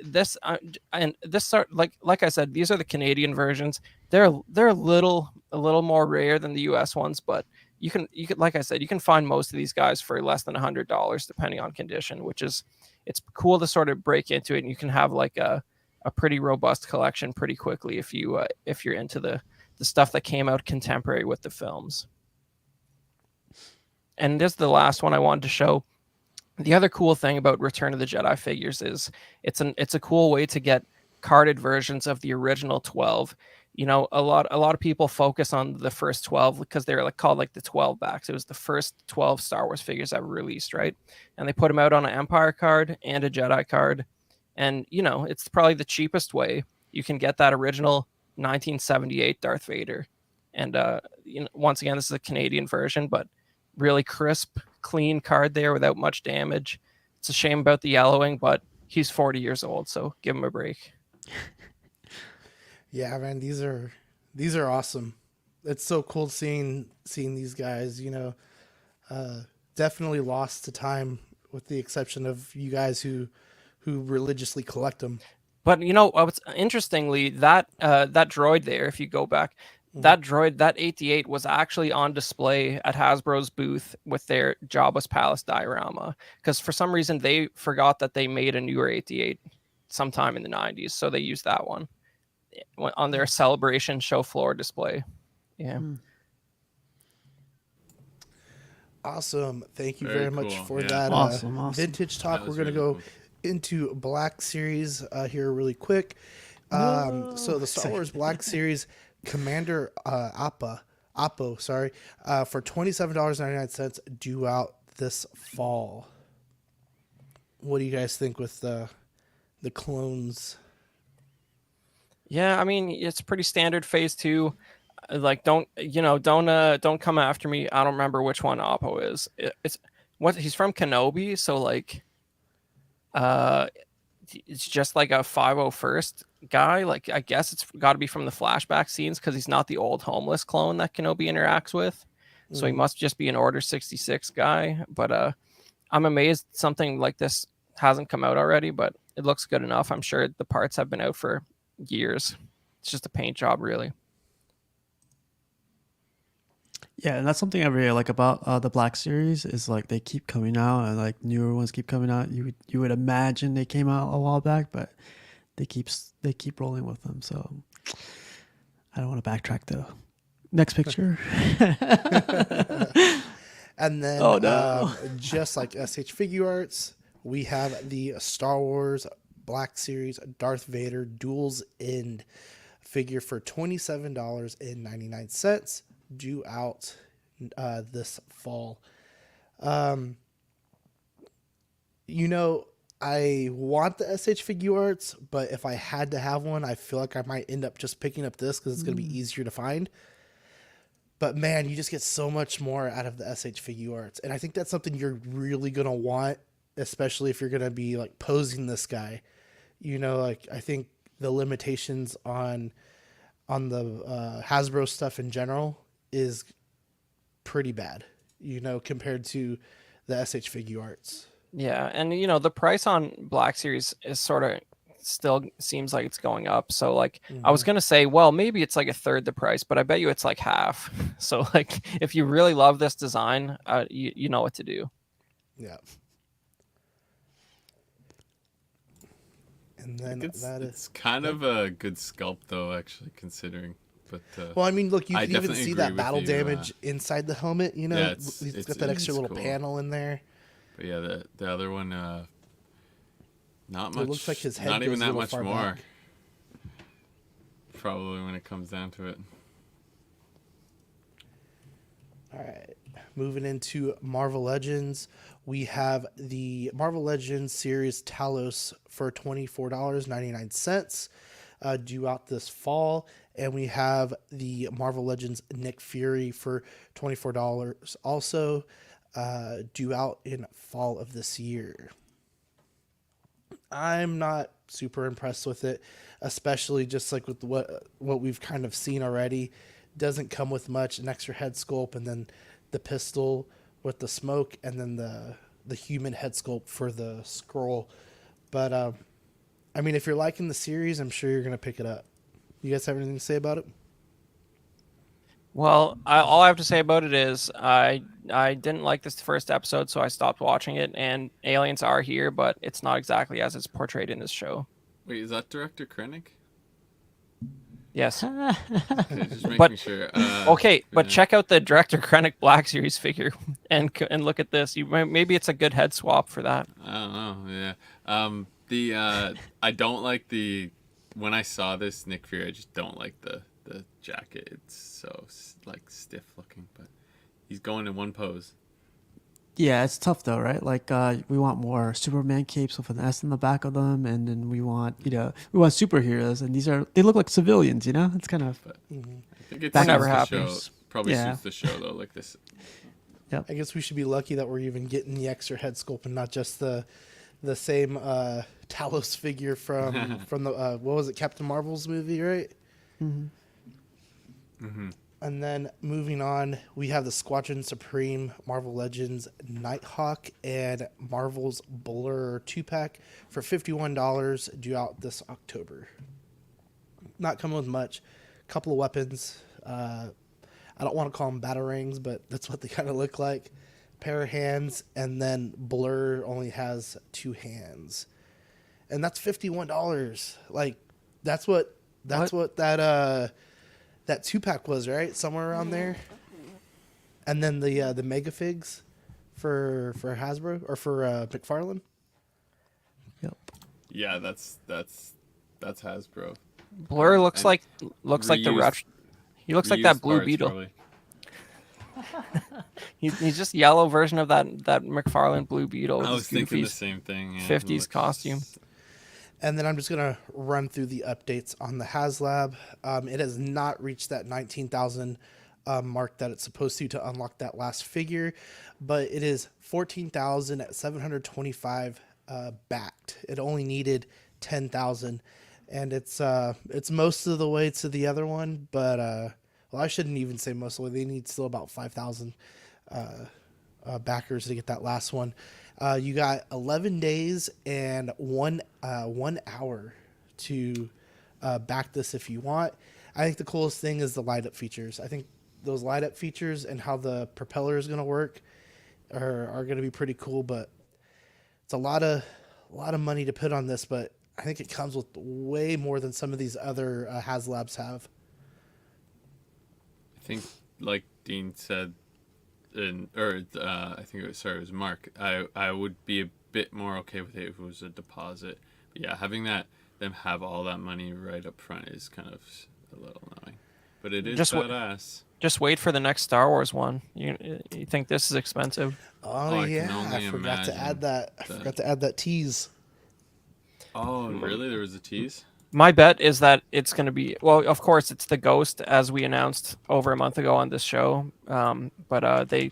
this and this are like I said, these are the Canadian versions. They're a little more rare than the US ones, but you can like I said, you can find most of these guys for less than $100 depending on condition, which is it's cool to sort of break into it, and you can have like a pretty robust collection pretty quickly if you're into the stuff that came out contemporary with the films. And this is the last one I wanted to show. The other cool thing about Return of the Jedi figures is it's a cool way to get carded versions of the original 12. A lot of people focus on the first 12 because they're like called like the 12 backs. It was the first 12 Star Wars figures ever released, right? And they put them out on an Empire card and a Jedi card. And it's probably the cheapest way you can get that original 1978 Darth Vader. And once again, this is a Canadian version, but really crisp, clean card there without much damage. It's a shame about the yellowing, but he's 40 years old, so give him a break. Yeah, man, these are awesome. It's so cool seeing these guys. Definitely lost to time, with the exception of you guys who religiously collect them. But what's interestingly, that droid there, if you go back, that droid, that 88 was actually on display at Hasbro's booth with their Jabba's Palace diorama, because for some reason they forgot that they made a newer 88 sometime in the 90s, so they used that one on their celebration show floor display. Yeah. Awesome. Thank you very Very much cool. for Yeah. that Awesome. vintage talk. That We're was going to really go cool. into Black Series here really quick. So the Star Wars Black Series Commander Appo, for $27.99 due out this fall. What do you guys think with the clones? Yeah, I mean, it's pretty standard phase 2. Like don't come after me. I don't remember which one Oppo is. He's from Kenobi, so like it's just like a 501st guy. Like I guess it's got to be from the flashback scenes because he's not the old homeless clone that Kenobi interacts with. So he must just be an Order 66 guy. But I'm amazed something like this hasn't come out already, but it looks good enough. I'm sure the parts have been out for years. It's just a paint job, really. Yeah, and that's something I really like about the Black Series is like they keep coming out and like newer ones keep coming out. You would imagine they came out a while back, but they keep rolling with them. So I don't want to backtrack though. Next picture. And then, Oh, no. just like H.Figuarts, we have the Star Wars Black Series Darth Vader Duel's End figure for $27.99, due out this fall. You know, I want the H.Figuarts, but if I had to have one, I feel like I might end up just picking up this because it's going to be easier to find. But man, you just get so much more out of the H.Figuarts. And I think that's something you're really going to want, especially if you're going to be like posing this guy. You know, like I think the limitations on the Hasbro stuff in general is pretty bad, you know, compared to the H.Figuarts. Yeah, and you know the price on Black Series is sort of still seems like it's going up. So like I was gonna say, well, maybe it's like a third the price, but I bet you it's like half. So like if you really love this design, you know what to do. Yeah. And then It's kind of a good sculpt though, actually, considering. But well, I mean, look, you I can even definitely see agree that with battle you, damage inside the helmet. You know, yeah, it's it's got that extra little cool. panel in there. But yeah, the other one, not much. It looks like his head not even goes a that little much far more. back. Probably when it comes down to it. All right, moving into Marvel Legends, we have the Marvel Legends series Talos for $24.99, due out this fall, and we have the Marvel Legends Nick Fury for $24 also, due out in fall of this year. I'm not super impressed with it, especially just like with what we've kind of seen already. Doesn't come with much, an extra head sculpt, and then the pistol with the smoke, and then the human head sculpt for the scroll. But I mean, if you're liking the series, I'm sure you're gonna pick it up. You guys have anything to say about it? Well, all I have to say about it is I didn't like this first episode, so I stopped watching it. And aliens are here, but it's not exactly as it's portrayed in this show. Wait, is that director Krennic? Yes. Okay, just making But- sure. Okay, but yeah. check out the Director Krennic Black Series figure and look at this. Maybe it's a good head swap for that. I don't know. Yeah. I don't like when I saw this Nick Fury, I just don't like the jacket. It's so like stiff looking, but he's going in one pose. Yeah, it's tough though, right? Like we want more Superman capes with an S in the back of them, and then we want superheroes, and they look like civilians, you know? It's kind of I think it That suits never the happens. show. Probably Yeah. suits the show though, like this. I guess we should be lucky that we're even getting the extra head sculpt and not just the same Talos figure from the what was it, Captain Marvel's movie, right? And then moving on, we have the Squadron Supreme Marvel Legends Nighthawk and Marvel's Blur 2-pack for $51, due out this October. Not coming with much. Couple of weapons. I don't want to call them batarangs, but that's what they kind of look like. Pair of hands, and then Blur only has 2 hands. And that's $51. Like, that's what that 2-pack was, right? Somewhere around there. And then the mega figs for Hasbro or for McFarlane. Yep. Yeah, that's Hasbro. Blur looks And like the reused- retro. He looks like that Reused Blue parts, Beetle. probably. He's just yellow version of that McFarlane Blue Beetle. With I his was thinking the goofies. same thing. Yeah. 50s It looks- costume. And then I'm just going to run through the updates on the HasLab. It has not reached that 19,000 mark that it's supposed to unlock that last figure, but it is 14,725 backed. It only needed 10,000, and it's most of the way to the other one, but well, I shouldn't even say most of the way. They need still about 5,000 backers to get that last one. You got 11 days and one hour to back this if you want. I think the coolest thing is the light up features. I think those light up features and how the propeller is going to work are going to be pretty cool, but it's a lot of money to put on this, but I think it comes with way more than some of these other HasLabs have. I think, like Dean said, I think it was Mark. I would be a bit more okay with it if it was a deposit. But yeah, having them have all that money right up front is kind of a little annoying. But it is badass. Just wait for the next Star Wars one. You think this is expensive? Oh yeah, I forgot to add that. I forgot to add that tease. Oh really? There was a tease? My bet is that it's going to be, well, of course, it's the Ghost, as we announced over a month ago on this show. But they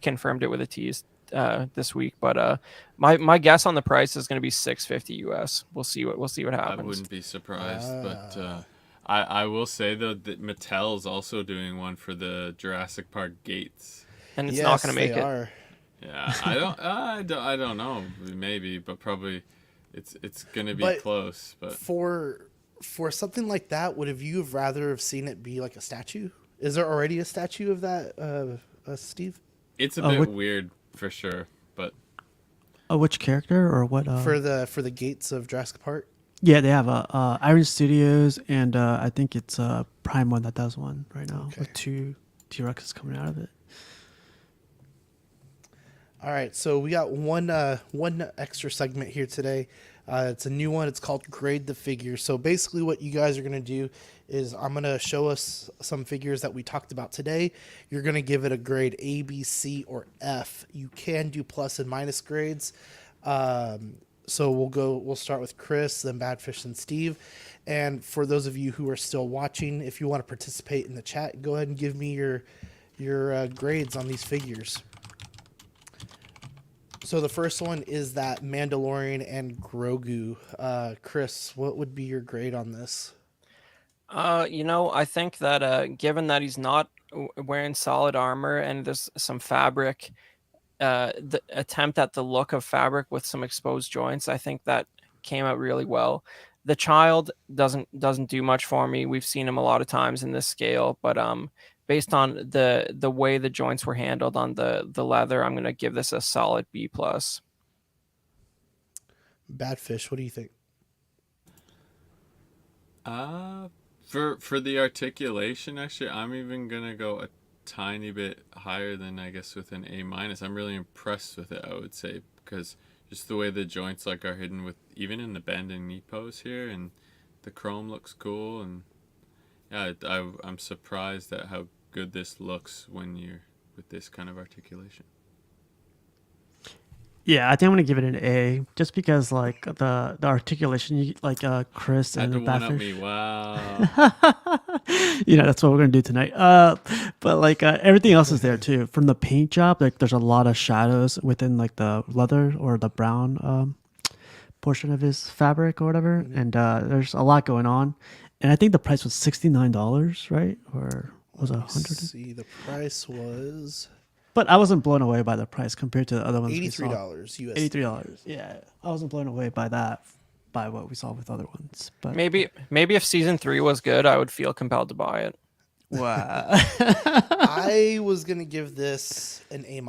confirmed it with a tease this week. But my guess on the price is going to be $650 US. We'll see what happens. I wouldn't be surprised, but I will say though that Mattel's also doing one for the Jurassic Park gates, and it's not going to make it. Are. Yeah, I don't know, maybe, but probably. It's gonna be close, but for something like that, would you have rather have seen it be like a statue? Is there already a statue of that, Steve? It's a bit weird for sure, but which character or what? For the gates of Jurassic Park. Yeah, they have Iron Studios, and I think it's Prime One that does one right now with 2 T-Rexes coming out of it. All right, so we got one extra segment here today. It's a new one. It's called Grade the Figure. So basically what you guys are going to do is I'm going to show us some figures that we talked about today. You're going to give it a grade A, B, C, or F. You can do plus and minus grades. So we'll start with Chris, then Badfish, and Steve. And for those of you who are still watching, if you want to participate in the chat, go ahead and give me your grades on these figures. So the first one is that Mandalorian and Grogu. Chris, what would be your grade on this? I think that given that he's not wearing solid armor and there's some fabric, the attempt at the look of fabric with some exposed joints, I think that came out really well. The child doesn't do much for me. We've seen him a lot of times in this scale, but based on the way the joints were handled on the leather, I'm going to give this a solid B+. Badfish, what do you think? For the articulation, actually, I'm even going to go a tiny bit higher than, I guess, with an A-. I'm really impressed with it, I would say, because just the way the joints are hidden with, even in the bend and knee pose here, and the chrome looks cool, and yeah, I'm surprised at how good this looks when you're with this kind of articulation. Yeah, I think I'm gonna give it an A, just because the articulation, Chris and the Badfish. Me, wow. That's what we're gonna do tonight. But everything else is there too. From the paint job, there's a lot of shadows within the leather or the brown portion of his fabric or whatever, and there's a lot going on. And I think the price was $69, right? Or was it $100? See, the price was. But I wasn't blown away by the price compared to the other ones. $83 USD. $83. Yeah, I wasn't blown away by that, by what we saw with other ones. But maybe if season 3 was good, I would feel compelled to buy it. Wow. I was gonna give this an A-.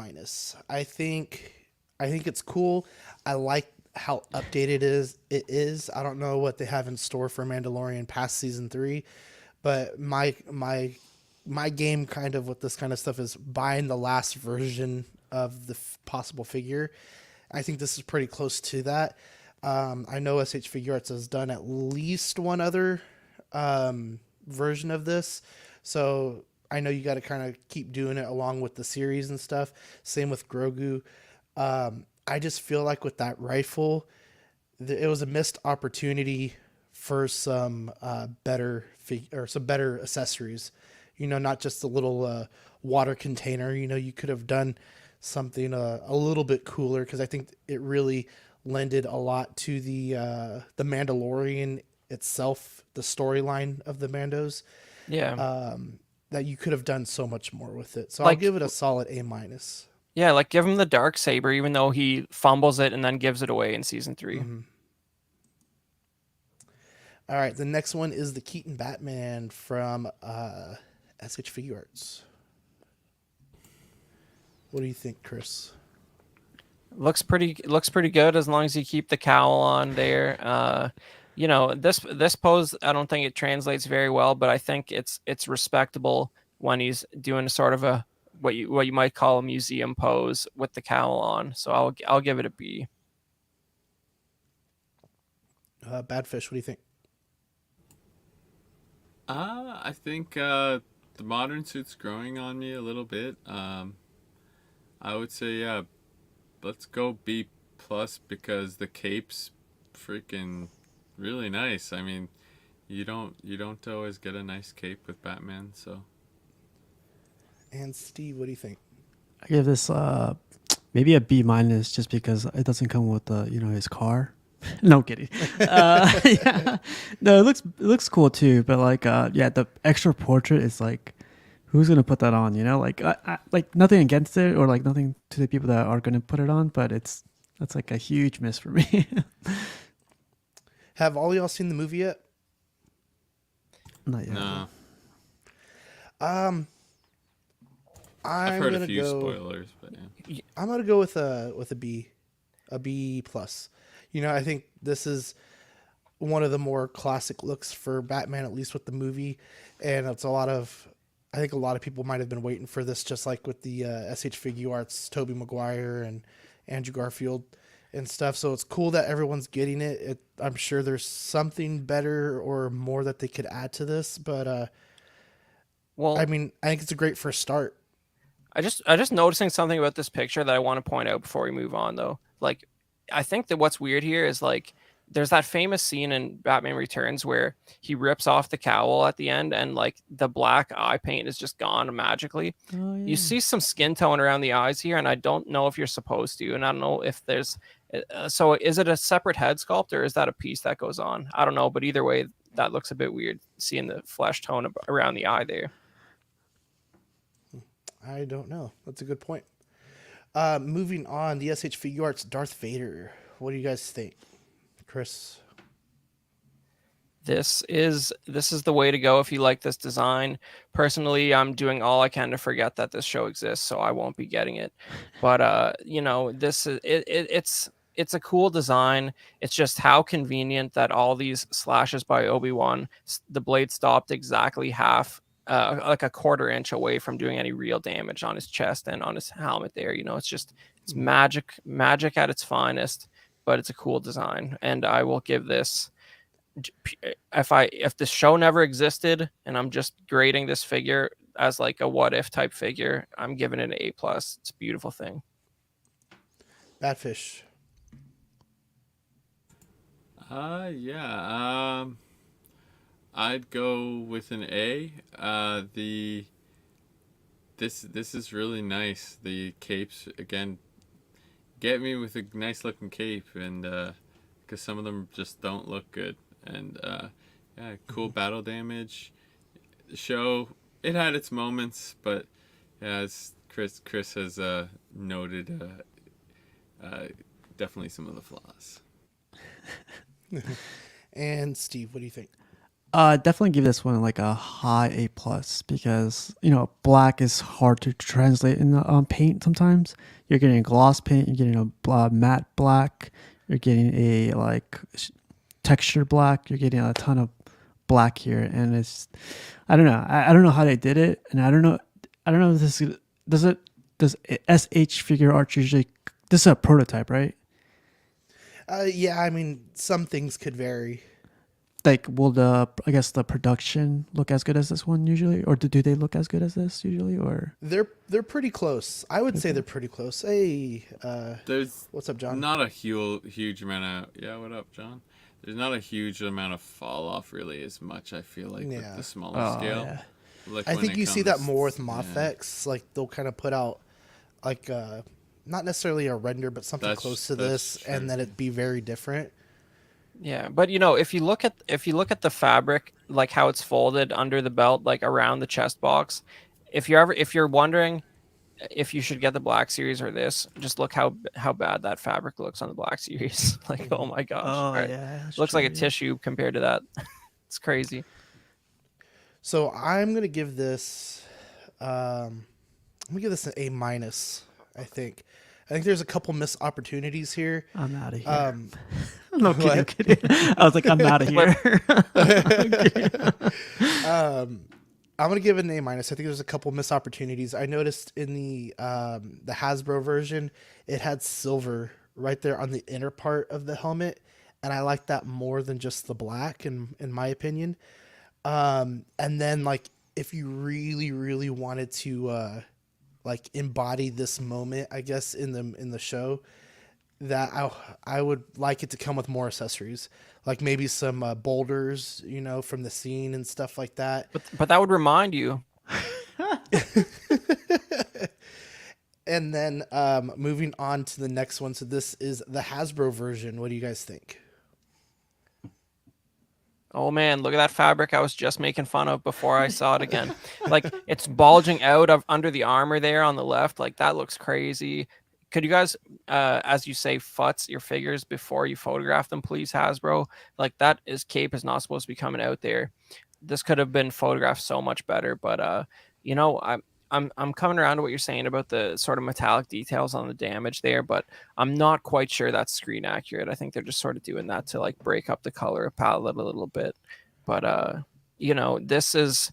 I think it's cool. I like how updated it is. I don't know what they have in store for Mandalorian past season 3, but my game kind of with this kind of stuff is buying the last version of the possible figure. I think this is pretty close to that. I know H.Figuarts has done at least one other version of this, so I know you got to kind of keep doing it along with the series and stuff. Same with Grogu. I just feel like with that rifle, it was a missed opportunity for some better accessories. Not just a little water container. You could have done something a little bit cooler, because I think it really lended a lot to the Mandalorian itself, the storyline of the Mandos. Yeah. That you could have done so much more with it. So I'll give it a solid A-. Yeah, give him the dark saber, even though he fumbles it and then gives it away in season 3. Mm-hmm. All right, the next one is the Keaton Batman from H.Figuarts. What do you think, Chris? Looks pretty good as long as you keep the cowl on there. This pose, I don't think it translates very well, but I think it's respectable when he's doing sort of a what you might call a museum pose with the cowl on. So I'll give it a B. Badfish, what do you think? I think the modern suit's growing on me a little bit. I would say yeah, let's go B plus because the cape's freaking really nice. I mean, you don't always get a nice cape with Batman, so And Steve, what do you think? I give this maybe a B minus just because it doesn't come with his car. No, I'm kidding. Yeah. No, it looks cool too, but like yeah, the extra portrait is like, who's gonna put that on? Like like nothing against it or like nothing to the people that are gonna put it on, but that's like a huge miss for me. Have all y'all seen the movie yet? Not yet. no. Um, I've I'm heard gonna a few go. spoilers, but yeah. I'm gonna go with a B, a B plus. I think this is one of the more classic looks for Batman, at least with the movie, and it's a lot of. I think a lot of people might have been waiting for this, just like with the H.Figuarts, Tobey Maguire and Andrew Garfield and stuff. So it's cool that everyone's getting it. I'm sure there's something better or more that they could add to this, but Well, I mean, I think it's a great first start. I just noticing something about this picture that I want to point out before we move on though. Like I think that what's weird here is like there's that famous scene in Batman Returns where he rips off the cowl at the end and like the black eye paint is just gone magically. Oh You yeah. see some skin tone around the eyes here and I don't know if you're supposed to and I don't know if there's so is it a separate head sculpt or is that a piece that goes on? I don't know, but either way that looks a bit weird seeing the flesh tone around the eye there. I don't know. That's a good point. Moving on, the H.Figuarts Darth Vader. What do you guys think, Chris? This is the way to go if you like this design. Personally, I'm doing all I can to forget that this show exists, so I won't be getting it. But this is it's a cool design. It's just how convenient that all these slashes by Obi-Wan, the blade stopped exactly half, like a quarter inch away from doing any real damage on his chest and on his helmet. There, it's magic at its finest. But it's a cool design, and I will give this if the show never existed and I'm just grading this figure as like a what if type figure, I'm giving it an A plus. It's a beautiful thing. Badfish. Yeah. I'd go with an A. This is really nice. The capes again get me with a nice looking cape, and because some of them just don't look good. And yeah, cool battle damage. The show it had its moments, but yeah, as Chris has noted, definitely some of the flaws. And Steve, what do you think? Definitely give this one like a high A plus because black is hard to translate in the paint. Sometimes you're getting a gloss paint, you're getting a matte black, you're getting a like texture black, you're getting a ton of black here, and it's I don't know. I don't know how they did it, and I don't know if this does H.Figuarts usually. This is a prototype, right? Yeah, I mean, some things could vary. Like, will I guess the production look as good as this one usually, or do they look as good as this usually, or They're pretty close. I would say they're pretty close. Hey, There's what's up, John? not a huge amount of what up, John? There's not a huge amount of fall off really as much. I feel like Yeah. with the smaller Oh, scale. yeah. Like I when think it you see that comes- more with yeah. Mofex. Like they'll kind of put out like not necessarily a render, but something That's- close to that's this, true. and then it'd be very different. Yeah, but if you look at the fabric, like how it's folded under the belt, like around the chest box, if you're wondering if you should get the Black Series or this, just look how bad that fabric looks on the Black Series. Like, oh my gosh, oh right? yeah, that's Looks like true, a yeah. tissue compared to that. It's crazy. So I'm gonna give this. I'm gonna give this an A minus. I think. I think there's a couple missed opportunities here. I'm out of here. Um, No kidding, I'm what? kidding. I was like, I'm out of here. I'm gonna give it an A minus. I think there's a couple missed opportunities. I noticed in the Hasbro version, it had silver right there on the inner part of the helmet, and I like that more than just the black, in my opinion. And then like if you really really wanted to like embody this moment, I guess in the show, that I would like it to come with more accessories, like maybe some boulders, from the scene and stuff like that. But that would remind you. And then moving on to the next one. So this is the Hasbro version. What do you guys think? Oh man, look at that fabric I was just making fun of before I saw it again. Like it's bulging out of under the armor there on the left. Like that looks crazy. Could you guys, as you say, futz your figures before you photograph them, please, Hasbro? Like that is cape is not supposed to be coming out there. This could have been photographed so much better, but you know, I'm coming around to what you're saying about the sort of metallic details on the damage there, but I'm not quite sure that's screen accurate. I think they're just sort of doing that to like break up the color palette a little bit. But you know, this is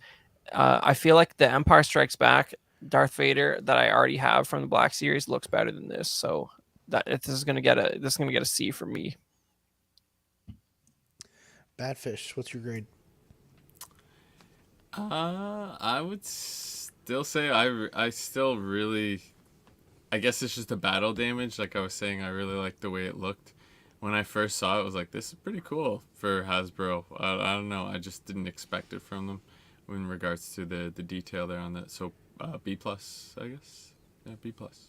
I feel like the Empire Strikes Back Darth Vader that I already have from the Black Series looks better than this. So this is gonna get a C for me. Badfish, what's your grade? I would still say I still really, I guess it's just the battle damage. Like I was saying, I really liked the way it looked. When I first saw it, I was like, this is pretty cool for Hasbro. I don't know. I just didn't expect it from them in regards to the detail there on that. So B plus, I guess. Yeah, B plus.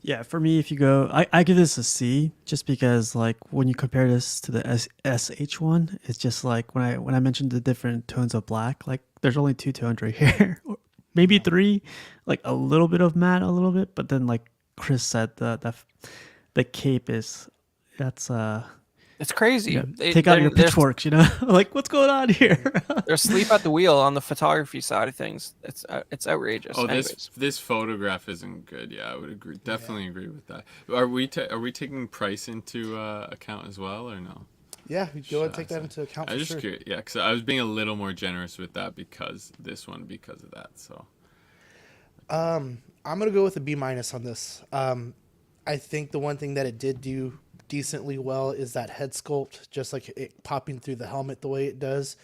Yeah, for me, if you go, I give this a C, just because like when you compare this to the SH one, it's just like when I mentioned the different tones of black, like there's only two tones right here, or maybe three, like a little bit of matte, a little bit, but then like Chris said, the cape is that's It's crazy. you know, take out your pitchforks, like what's going on here? They're asleep at the wheel on the photography side of things. It's outrageous. Oh, Anyways. this photograph isn't good. Yeah, I would agree. Definitely agree with that. Are we taking price into account as well or no? Yeah, we go ahead and take that into account. I For just sure. curious. Yeah, because I was being a little more generous with that because of that. So I'm gonna go with a B minus on this. I think the one thing that it did do decently well is that head sculpt, just like it popping through the helmet the way it does.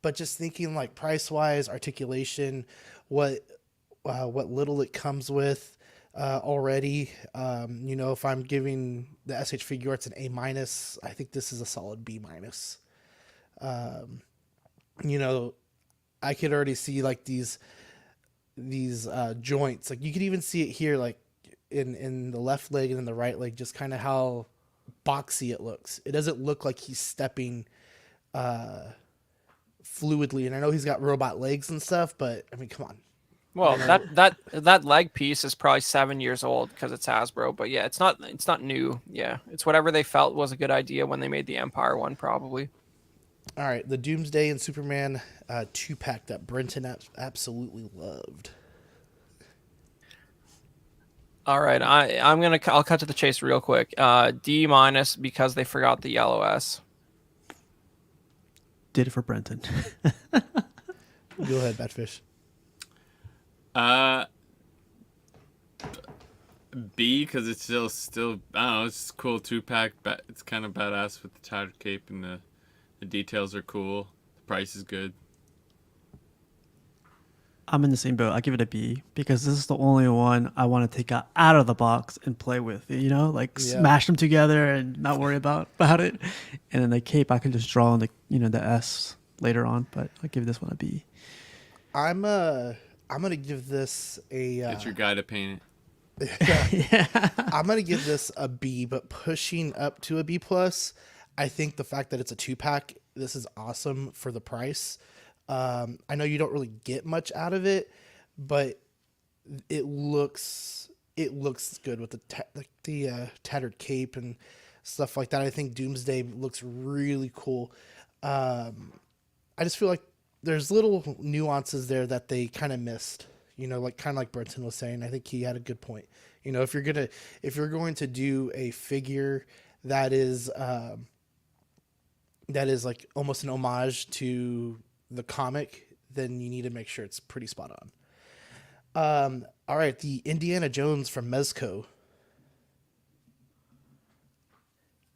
But just thinking like price wise, articulation, what little it comes with already. If I'm giving the H.Figuarts an A minus, I think this is a solid B minus. You know, I could already see like these joints. Like you could even see it here, like in the left leg and in the right leg, just kind of how boxy it looks. It doesn't look like he's stepping fluidly. And I know he's got robot legs and stuff, but I mean, come on. Well, that leg piece is probably 7 years old because it's Hasbro. But yeah, it's not new. Yeah, it's whatever they felt was a good idea when they made the Empire one, probably. All right, the Doomsday and Superman 2-pack that Brenton absolutely loved. All right, I'll cut to the chase real quick. D minus because they forgot the yellow S. Did it for Brenton. Go ahead, Batfish. B because it's still I don't know. It's a cool 2-pack. But it's kind of badass with the tattered cape and the details are cool. The price is good. I'm in the same boat. I give it a B because this is the only one I want to take out of the box and play with. Smash them together and not worry about it. And then the cape, I can just draw on the S later on. But I give this one a B. I'm gonna give this a. Get your guy to paint it. Yeah. I'm gonna give this a B, but pushing up to a B plus. I think the fact that it's a 2-pack, this is awesome for the price. I know you don't really get much out of it, but it looks good with the tattered cape and stuff like that. I think Doomsday looks really cool. I just feel like there's little nuances there that they kind of missed. Like kind of like Brenton was saying. I think he had a good point. If you're going to do a figure that is like almost an homage to the comic, then you need to make sure it's pretty spot on. All right, the Indiana Jones from Mezco.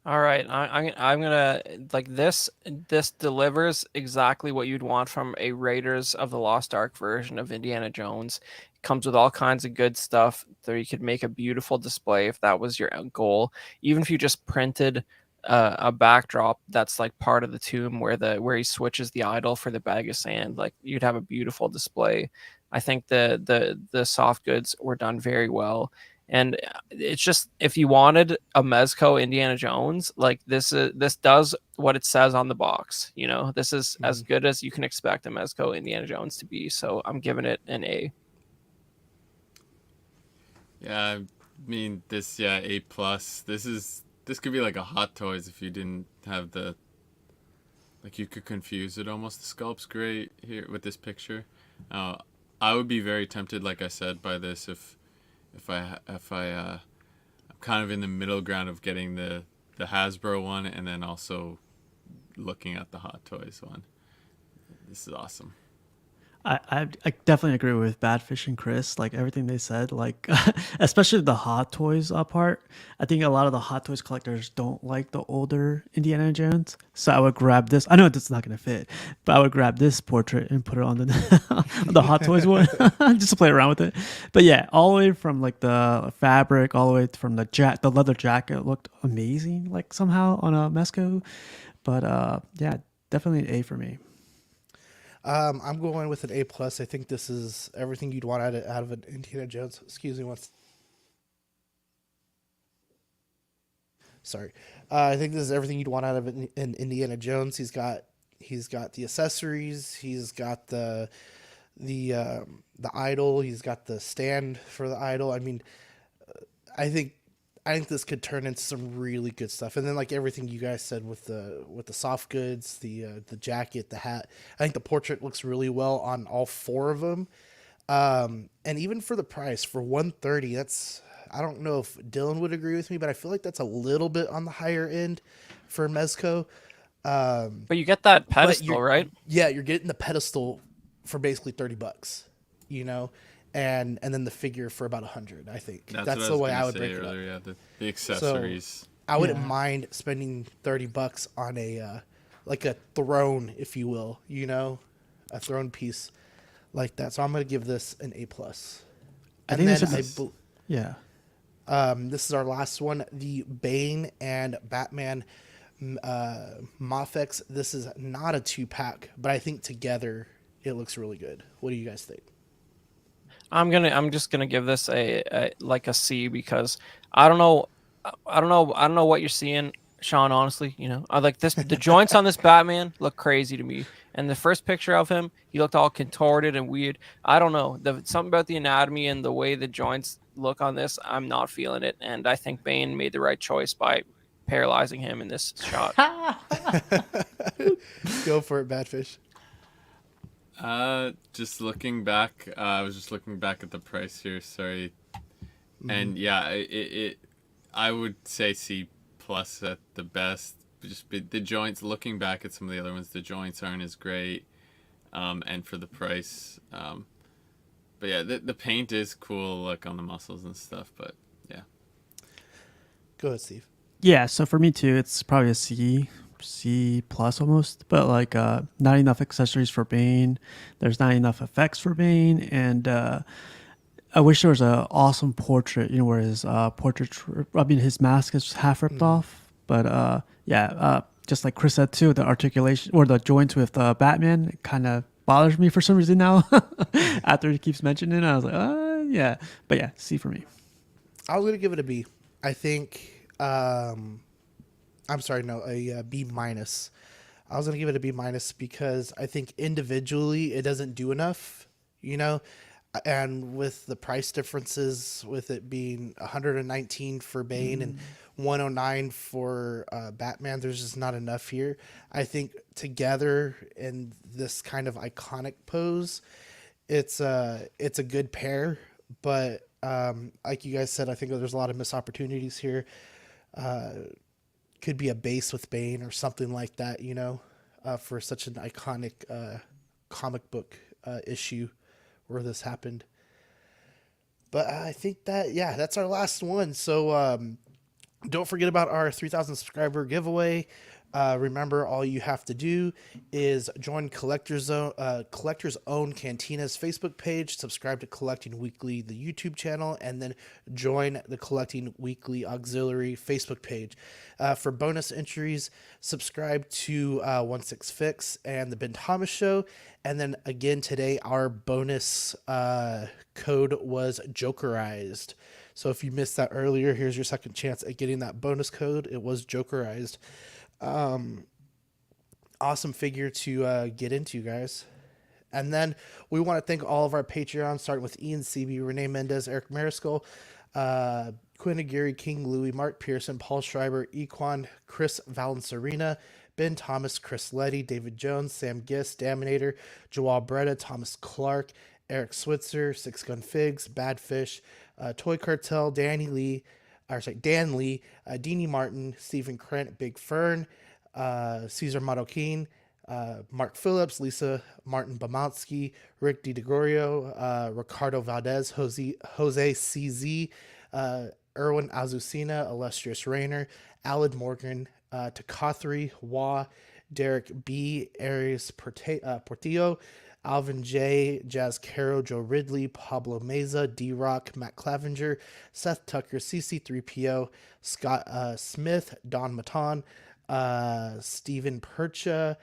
All right, I'm gonna like this. This delivers exactly what you'd want from a Raiders of the Lost Ark version of Indiana Jones. It comes with all kinds of good stuff. There, you could make a beautiful display if that was your goal. Even if you just printed a backdrop that's like part of the tomb where he switches the idol for the bag of sand, like you'd have a beautiful display. I think the soft goods were done very well. And it's just if you wanted a Mezco Indiana Jones, like this does what it says on the box. This is as good as you can expect a Mezco Indiana Jones to be. So I'm giving it an A. Yeah, I mean this. Yeah, A plus. This could be like a Hot Toys if you didn't have the. Like you could confuse it almost. The sculpt's great here with this picture. I would be very tempted, like I said, by this if I'm kind of in the middle ground of getting the Hasbro one and then also looking at the Hot Toys one. This is awesome. I definitely agree with Badfish and Chris. Like everything they said, like especially the Hot Toys part. I think a lot of the Hot Toys collectors don't like the older Indiana Jones, so I would grab this. I know it's not gonna fit, but I would grab this portrait and put it on the Hot Toys one just to play around with it. But yeah, all the way from like the fabric, all the way from the leather jacket looked amazing. Like somehow on a Mezco, but yeah, definitely an A for me. I'm going with an A plus. I think this is everything you'd want out of an Indiana Jones. Excuse me once. Sorry. I think this is everything you'd want out of an Indiana Jones. He's got the accessories. He's got the idol. He's got the stand for the idol. I mean, I think this could turn into some really good stuff. And then like everything you guys said with the soft goods, the jacket, the hat. I think the portrait looks really well on all four of them. And even for the price, for $130, that's, I don't know if Dylan would agree with me, but I feel like that's a little bit on the higher end for Mezco. But you get that pedestal, right? Yeah, you're getting the pedestal for basically $30, and then the figure for about 100. I think that's the way I would break it up. Yeah, the accessories. So I wouldn't mind spending $30 on a like a throne, if you will, a throne piece like that. So I'm gonna give this an A plus. I think yeah. This is our last one, the Bane and Batman Mafex. This is not a 2-pack, but I think together it looks really good. What do you guys think? I'm just gonna give this a like a C because I don't know what you're seeing, Sean. Honestly, I like this. The joints on this Batman look crazy to me, and the first picture of him, he looked all contorted and weird. I don't know, something about the anatomy and the way the joints look on this. I'm not feeling it, and I think Bane made the right choice by paralyzing him in this shot. Go for it, Badfish. Just looking back, I was just looking back at the price here. Sorry, and yeah, I would say C plus at the best. Just the joints. Looking back at some of the other ones, the joints aren't as great, and for the price, but yeah, the paint is cool, like on the muscles and stuff. But yeah, go ahead, Steve. Yeah, so for me too, it's probably a C plus almost, but like not enough accessories for Bane. There's not enough effects for Bane, and I wish there was an awesome portrait, where his his mask is half ripped off. But just like Chris said too, the articulation or the joints with Batman kind of bothers me for some reason now. After he keeps mentioning it, I was like, yeah, but yeah, C for me. I was gonna give it a B. I think. I'm sorry, no, a B minus. I was gonna give it a B minus because I think individually it doesn't do enough. And with the price differences, with it being 119 for Bane and 109 for Batman, there's just not enough here. I think together in this kind of iconic pose, it's a good pair. But like you guys said, I think there's a lot of missed opportunities here. Could be a base with Bane or something like that, for such an iconic comic book issue where this happened. But I think that's our last one. So don't forget about our 3,000 subscriber giveaway. Remember, all you have to do is join Collector's Own Cantina's Facebook page, subscribe to Collecting Weekly, the YouTube channel, and then join the Collecting Weekly Auxiliary Facebook page. For bonus entries, subscribe to 16Fix and the Ben Thomas Show. And then again today, our bonus code was Jokerized. So if you missed that earlier, here's your second chance at getting that bonus code. It was Jokerized. Awesome figure to get into, guys. And then we want to thank all of our Patreons, starting with Ian CB, Renee Mendez, Eric Mariscal, Quinn Aguirre, King Louie, Mark Pearson, Paul Schreiber, Equan, Chris Valencerina, Ben Thomas, Chris Letty, David Jones, Sam Giss, Daminator, Joel Bretta, Thomas Clark, Eric Switzer, Six Gun Figs, Bad Fish, Toy Cartel, Dan Lee, Deanie Martin, Stephen Krent, Big Fern, Cesar Madokin, Mark Phillips, Lisa Martin Bamansky, Rick DiGregorio, Ricardo Valdez, Jose CZ, Erwin Azucena, Illustrious Rayner, Alad Morgan, Takathri, Wah, Derek B, Aries Portillo, Alvin J, Jazz Caro, Joe Ridley, Pablo Meza, D-Rock, Matt Clavenger, Seth Tucker, CC3PO, Scott Smith, Don Matan, Stephen Percha,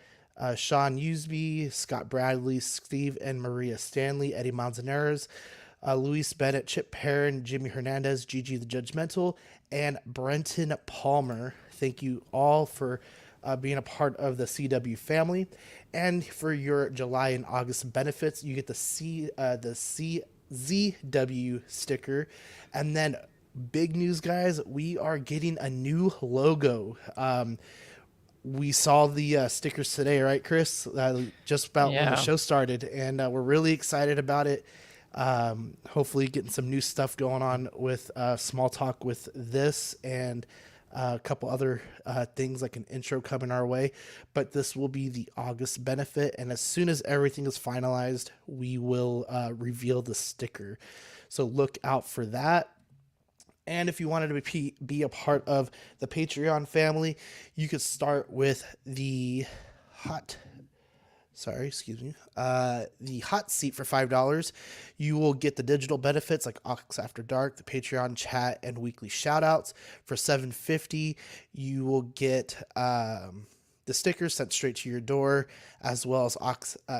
Sean Usby, Scott Bradley, Steve and Maria Stanley, Eddie Manzanares, Luis Bennett, Chip Perrin, Jimmy Hernandez, Gigi the Judgmental, and Brenton Palmer. Thank you all for being a part of the CW family. And for your July and August benefits, you get the CZW sticker. And then big news, guys, we are getting a new logo. We saw the stickers today, right, Chris? Just about when the show started, and we're really excited about it. Hopefully getting some new stuff going on with Small Talk with this and a couple other things like an intro coming our way. But this will be the August benefit, and as soon as everything is finalized, we will reveal the sticker. So look out for that. And if you wanted to be a part of the Patreon family, you could start with the hot seat for $5. You will get the digital benefits like Ox After Dark, the Patreon chat, and weekly shoutouts. For $7.50, you will get the stickers sent straight to your door, as well as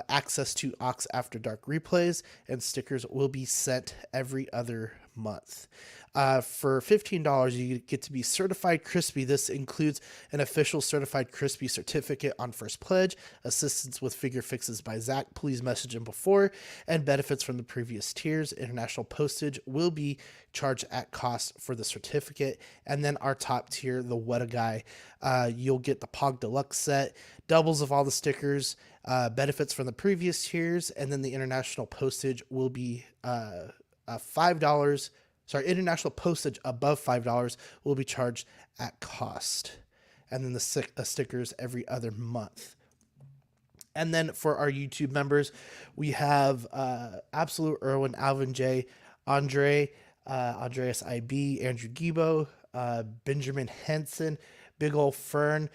access to Ox After Dark replays, and stickers will be sent every other month. For $15, you get to be certified crispy. This includes an official certified crispy certificate on first pledge, assistance with figure fixes by Zach, please message him before, and benefits from the previous tiers. International postage will be charged at cost for the certificate. And then our top tier, the What a Guy, you'll get the Pog Deluxe set, doubles of all the stickers, benefits from the previous tiers, and then the international postage will be $5. International postage above $5 will be charged at cost. And then the stickers every other month. And then for our YouTube members, we have Absolute Irwin, Alvin J, Andre, Andreas IB, Andrew Gibo, Benjamin Henson, Big Ol' Fern,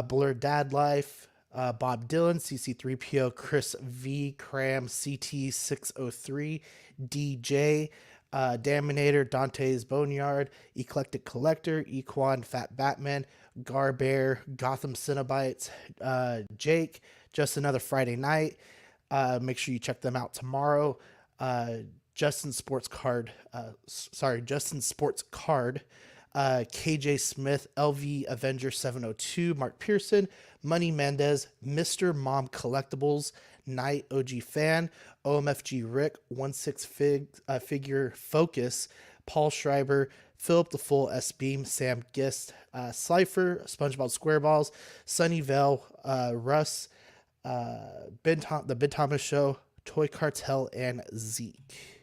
Blur Dad Life, Bob Dylan, CC3PO, Chris V, Cram, CT603, DJ, Daminator, Dante's Boneyard, Eclectic Collector, Equan, Fat Batman, Garbear, Gotham Cinnabites, Jake, Just Another Friday Night. Make sure you check them out tomorrow. Justin Sports Card, KJ Smith, LV Avenger 702, Mark Pearson, Money Mendez, Mr. Mom Collectibles, Knight, OG Fan, OMFG Rick, 16 Figure Focus, Paul Schreiber, Philip the Full, S Beam, Sam Gist, Slifer, SpongeBob SquareBalls, Sunny Vale, Russ, the Ben Thomas Show, Toy Cartel, and Zeke.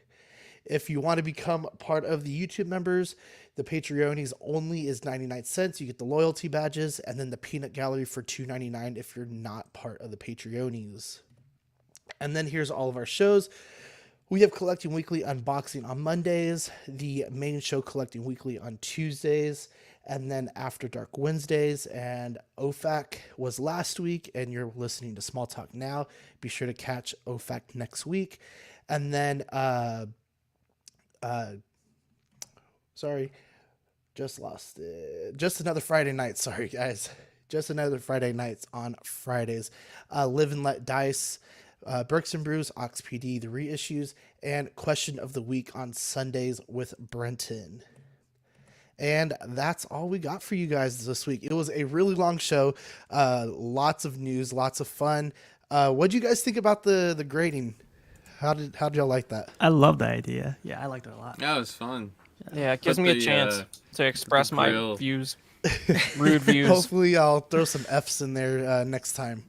If you want to become part of the YouTube members, the Patreonies only is 99 cents. You get the loyalty badges and then the peanut gallery for $2.99 if you're not part of the Patreonies. And then here's all of our shows. We have Collecting Weekly Unboxing on Mondays, the main show Collecting Weekly on Tuesdays, and then After Dark Wednesdays. And OFAC was last week, and you're listening to Small Talk now. Be sure to catch OFAC next week. And then, sorry, just lost it. Just Another Friday Night. Sorry, guys. Just Another Friday Nights on Fridays. Live and Let Dice. Burks and Brews, Ox PD, the reissues, and Question of the Week on Sundays with Brenton. And that's all we got for you guys this week. It was a really long show, lots of news, lots of fun. What do you guys think about the grading? How did y'all like that? I love that idea. Yeah, I liked it a lot. Yeah, it was fun. Yeah, it gives me a chance to express my grill. views, rude views. Hopefully, I'll throw some F's in there next time.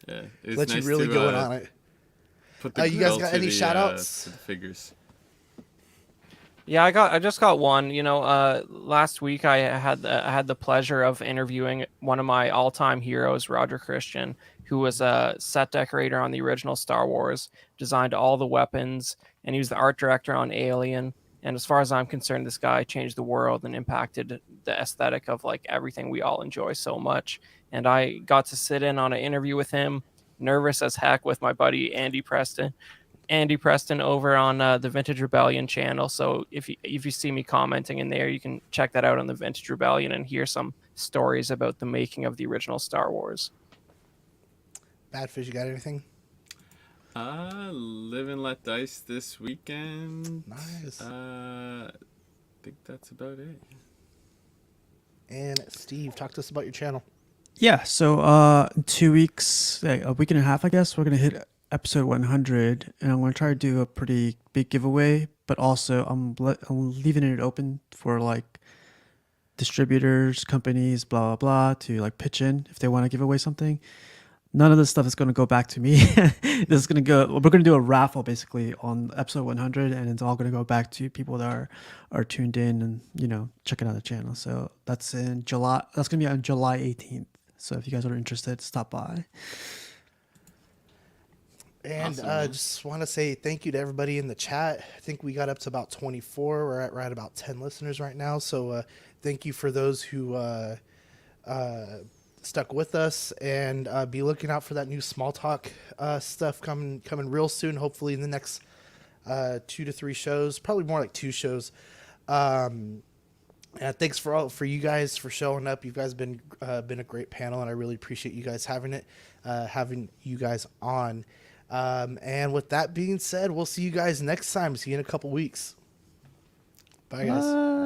Yeah, it's Let nice you really to, go in on it. Put the You guys grill got to any the, shout outs? to the figures. Yeah, I just got one. Last week I had the pleasure of interviewing one of my all-time heroes, Roger Christian, who was a set decorator on the original Star Wars, designed all the weapons, and he was the art director on Alien. And as far as I'm concerned, this guy changed the world and impacted the aesthetic of like everything we all enjoy so much. And I got to sit in on an interview with him, nervous as heck, with my buddy Andy Preston over on the Vintage Rebellion channel. So if you see me commenting in there, you can check that out on the Vintage Rebellion and hear some stories about the making of the original Star Wars. Badfish, you got anything? Live and Let Dice this weekend. Nice. I think that's about it. And Steve, talk to us about your channel. Yeah, so in 2 weeks, a week and a half, I guess, we're going to hit episode 100, and I'm going to try to do a pretty big giveaway, but also I'm leaving it open for like distributors, companies, blah, blah, blah, to like pitch in if they want to give away something. None of this stuff is going to go back to me. We're going to do a raffle basically on episode 100, and it's all going to go back to people that are tuned in and, checking out the channel. So that's in July. That's going to be on July 18th. So if you guys are interested, stop by. And Awesome. just want to say thank you to everybody in the chat. I think we got up to about 24. We're at right about 10 listeners right now. So thank you for those who stuck with us, and be looking out for that new Small Talk stuff coming real soon. Hopefully in the next 2 to 3 shows, probably more like 2 shows. And thanks for you guys for showing up. You guys been a great panel, and I really appreciate you guys having you guys on. And with that being said, we'll see you guys next time. See you in a couple weeks. Bye, guys. Bye.